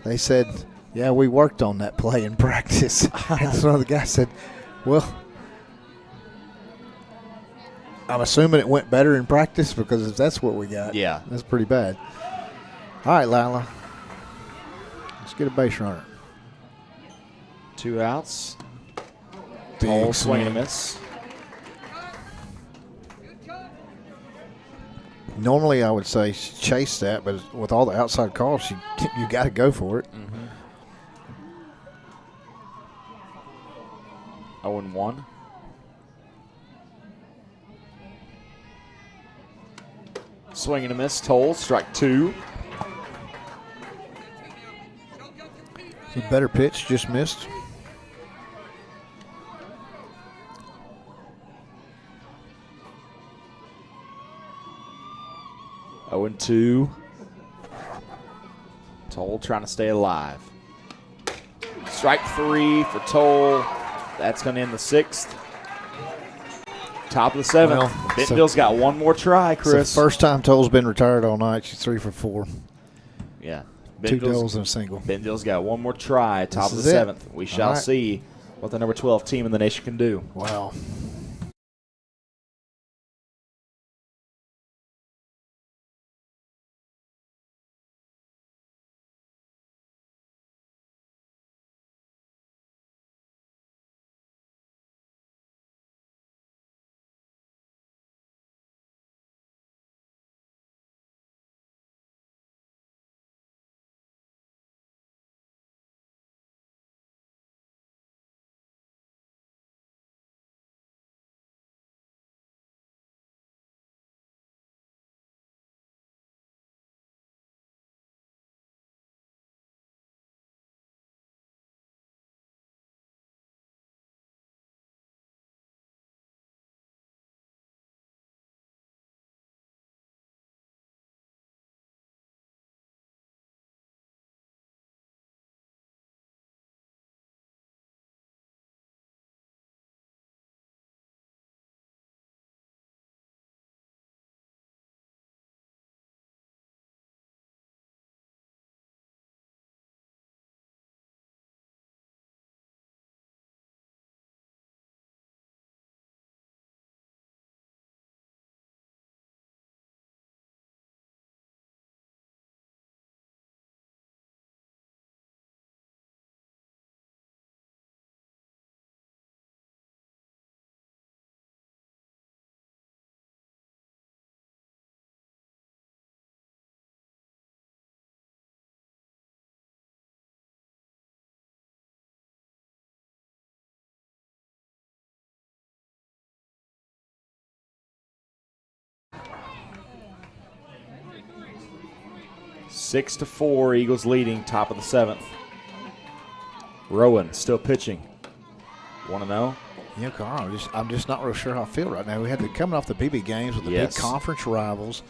they said, yeah, we worked on that play in practice. And so one of the guys said, well, I'm assuming it went better in practice because if that's what we got, Yeah. that's pretty bad. All right, Lila. Let's get a base runner. 2 outs. Big Toll, swing and a swing. miss. Normally, I would say chase that, but with all the outside calls, you got to go for it. 0-1. Swing and a miss. Toll, strike 2. It's a better pitch, just missed. Oh and 2. Toll trying to stay alive. Strike 3 for Toll. That's going to end the 6th. Top of the 7th. Well, Bentonville's got one more try, It's Chris. the first time Toll's been retired all night. She's 3 for 4. Yeah. 2 doubles and a single. Bentonville's got one more try, top of This the is it. 7th. We shall All right. see what the number 12 team in the nation can do. Wow. Six to 4, Eagles leading, top of the 7th. Rowan still pitching. 1-0. Yeah, Carl, I'm just not real sure how I feel right now. We had coming off the BB games with the Yes. big conference rivals,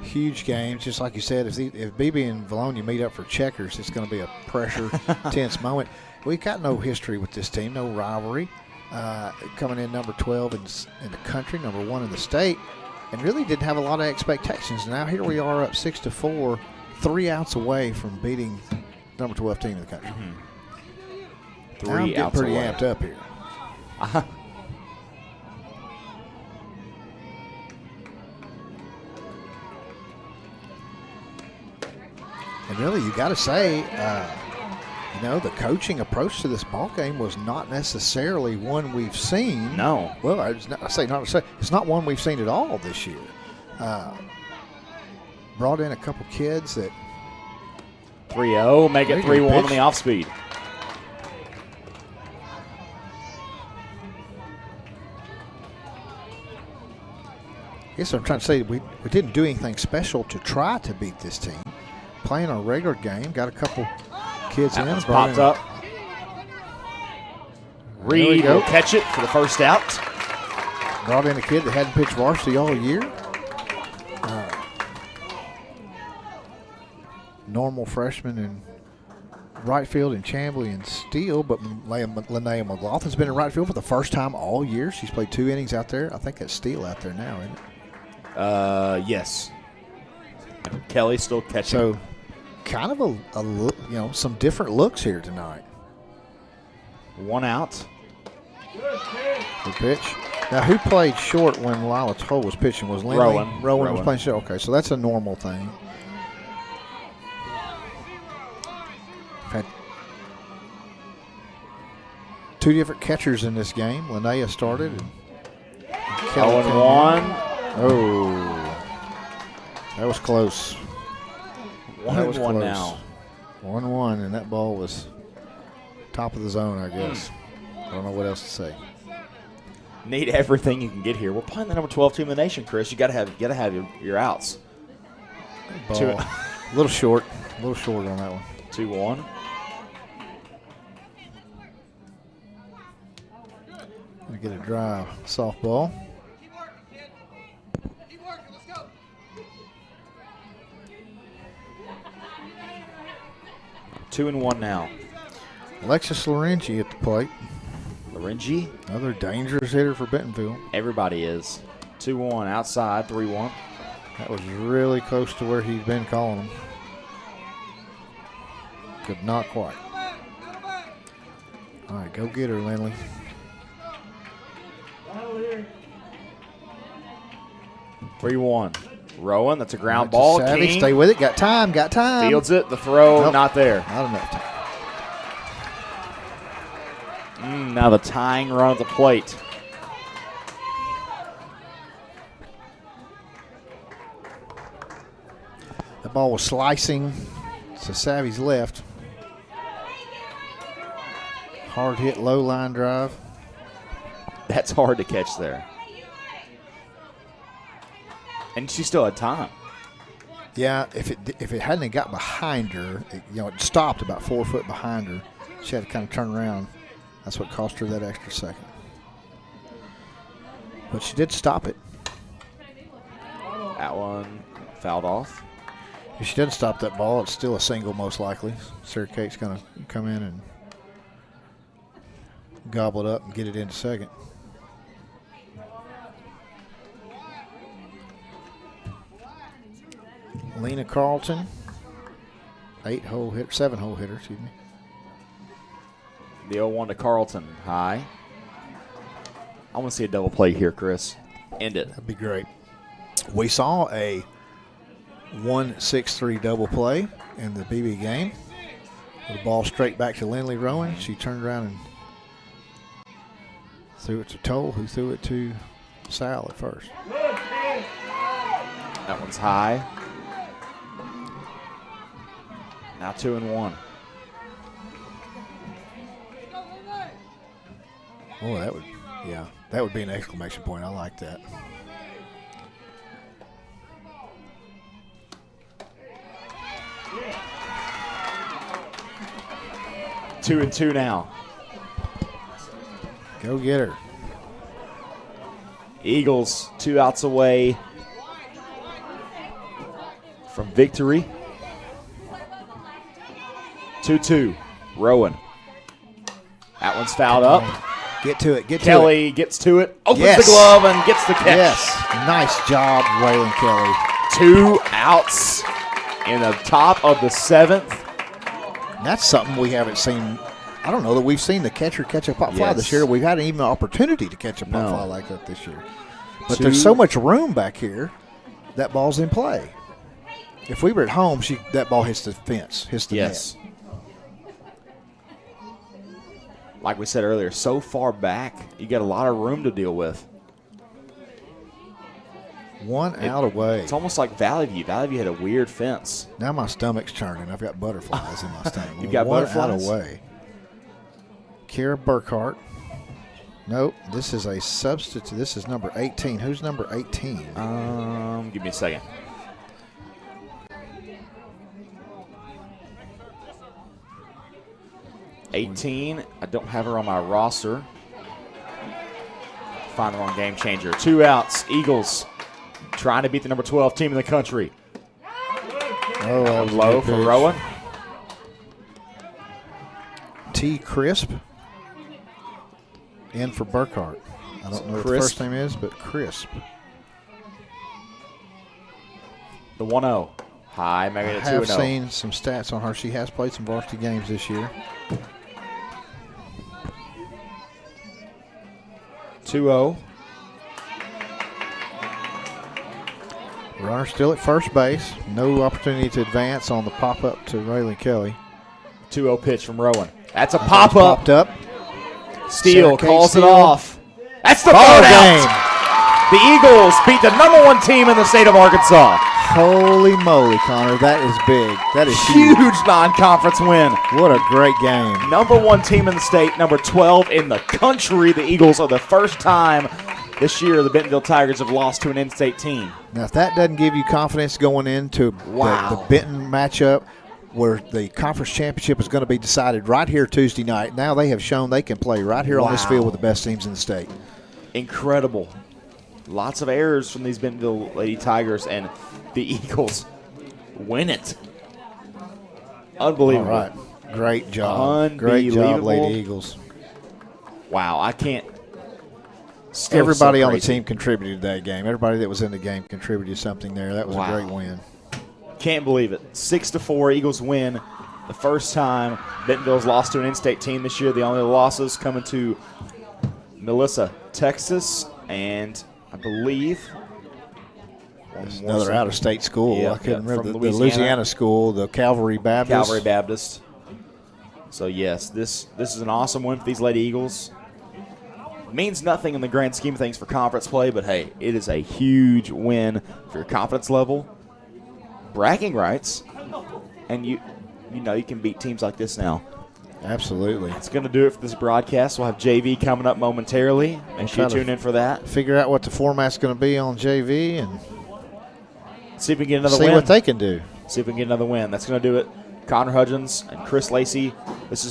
huge games. Just like you said, if BB and Vilonia meet up for checkers, it's going to be a pressure, tense moment. We've got no history with this team, no rivalry. Coming in number 12 in the country, number 1 in the state, and really didn't have a lot of expectations. Now here we are up 6-4, 3 outs away from beating number 12 team in the country. Now I'm 3 getting outs pretty away. amped up here. And really, you got to say, the coaching approach to this ball game was not necessarily one we've seen. No. Well, it's not one we've seen at all this year. Brought in a couple kids that 3-0, make it Very good 3-1 on pitch. the off speed. I guess I'm trying to say we didn't do anything special to try to beat this team. Playing a regular game, got a couple kids That in. one's brought popped in- up. we Reed go. will catch it for the first out. Brought in a kid that hadn't pitched varsity all year. Normal freshman in right field in Chamblee and Steele, but Linnea McLaughlin's been in right field for the first time all year. She's played 2 innings out there. I think that's Steele out there now, isn't it? Yes. And Kelly still catching. So, kind of a look, some different looks here tonight. 1 out. Good pitch. Good pitch. Now, who played short when Lila Toll was pitching? Was Lindley? Rowan. Was playing short. Okay, so that's a normal thing. Had two different catchers in this game. Linnea started. And Kelly came in. 0-1. Oh, that was close. 1-1 now. 1-1, and that ball was top of the zone, I guess. I don't know what else to say. Need everything you can get here. We're playing the number 12 team in the nation, Chris. You got to have your outs. Ball, a little short on that one. 2-1. Gonna get a drive softball. Two and 1 now. Alexis Lorenzi at the plate. Lorenzi. Another dangerous hitter for Bentonville. Everybody is. 2-1 outside, 3-1. That was really close to where he's been calling him. Could not quite. All right, go get her, Lindley. 3-1. Rowan, that's a ground ball. Savvy, King stay with it. Got time. fields it. The throw, Nope. not there. Not enough time. Now the tying run at the plate. The ball was slicing to Savvy's left. Hard hit, low line drive. That's hard to catch there. And she still had time. Yeah, if it hadn't got behind her, it stopped about 4 foot behind her. She had to kind of turn around. That's what cost her that extra second. But she did stop it. That one fouled off. If she doesn't stop that ball, it's still a single most likely. Sarah Kate's going to come in and gobble it up and get it into second. Lena Carlton, 7-hole hitter, excuse me. The 0-1 to Carlton. High. I want to see a double play here, Chris. End it. That'd be great. We saw a 1-6-3 double play in the BB game. The ball straight back to Lindley Rowan. She turned around and threw it to Toll, who threw it to Sal at first. That one's high. Now 2-1. Oh, that would be an exclamation point. I like that. Two and 2 now. Go get her. Eagles 2 outs away from victory. 2-2. Rowan. That one's fouled up. Get to it. Kelly gets to it, opens Yes. the glove, and gets the catch. Yes. Nice job, Waylon Kelly. 2 outs in the top of the 7th. And that's something we haven't seen. I don't know that we've seen the catcher catch a pop fly Yes. this year. We've had even an opportunity to catch a pop No. fly like that this year. But 2. there's so much room back here, that ball's in play. If we were at home, that ball hits the fence, hits the Yes. net. Like we said earlier, so far back, you got a lot of room to deal with. One out away. It's almost like Valley View. Valley View had a weird fence. Now my stomach's churning. I've got butterflies in my stomach. You've got One butterflies? out away. Kira Burkhart. Nope. This is a substitute. This is number 18. Who's number 18? Give me a second. '18. I don't have her on my roster. Find her on Game Changer. 2 outs. Eagles trying to beat the number 12 team in the country. Oh, that was a Low good for pitch. Rowan. T. Crisp. In for Burkhart. I don't know what the Crisp. first name is, but Crisp. The 1-0. High, maybe I a have 2-0. seen some stats on her. She has played some varsity games this year. 2-0. Runner still at first base. No opportunity to advance on the pop-up to Raylan Kelly. 2-0 pitch from Rowan. That's a pop-up. Popped up. Steele calls it Steele. off. That's the Ball third game. out. The Eagles beat the #1 team in the state of Arkansas. Holy moly, Connor. That is big. That is huge. Huge non-conference win. What a great game. #1 team in the state, number 12 in the country. The Eagles are the first time this year the Bentonville Tigers have lost to an in-state team. Now, if that doesn't give you confidence going into the Benton matchup where the conference championship is going to be decided right here Tuesday night, now they have shown they can play right here on this field with the best teams in the state. Incredible. Lots of errors from these Bentonville Lady Tigers, and the Eagles win it. Unbelievable. All right. Great job. Great job, Lady Eagles. Wow, I can't. Everybody on the team contributed to that game. Everybody that was in the game contributed something there. That was a great win. Can't believe it. 6-4, Eagles win. The first time Bentonville's lost to an in-state team this year. The only losses coming to Melissa, Texas, and I believe another out-of-state school. Yeah, I couldn't remember the Louisiana school, the Calvary Baptist. Calvary Baptist. So yes, this is an awesome win for these Lady Eagles. Means nothing in the grand scheme of things for conference play, but hey, it is a huge win for your confidence level, bragging rights, and you know you can beat teams like this now. Absolutely. That's going to do it for this broadcast. We'll have JV coming up momentarily. Make sure you tune in for that. Figure out what the format's going to be on JV and see if we can get another win. See what they can do. See if we can get another win. That's going to do it. Connor Hudgens and Chris Lacey. This is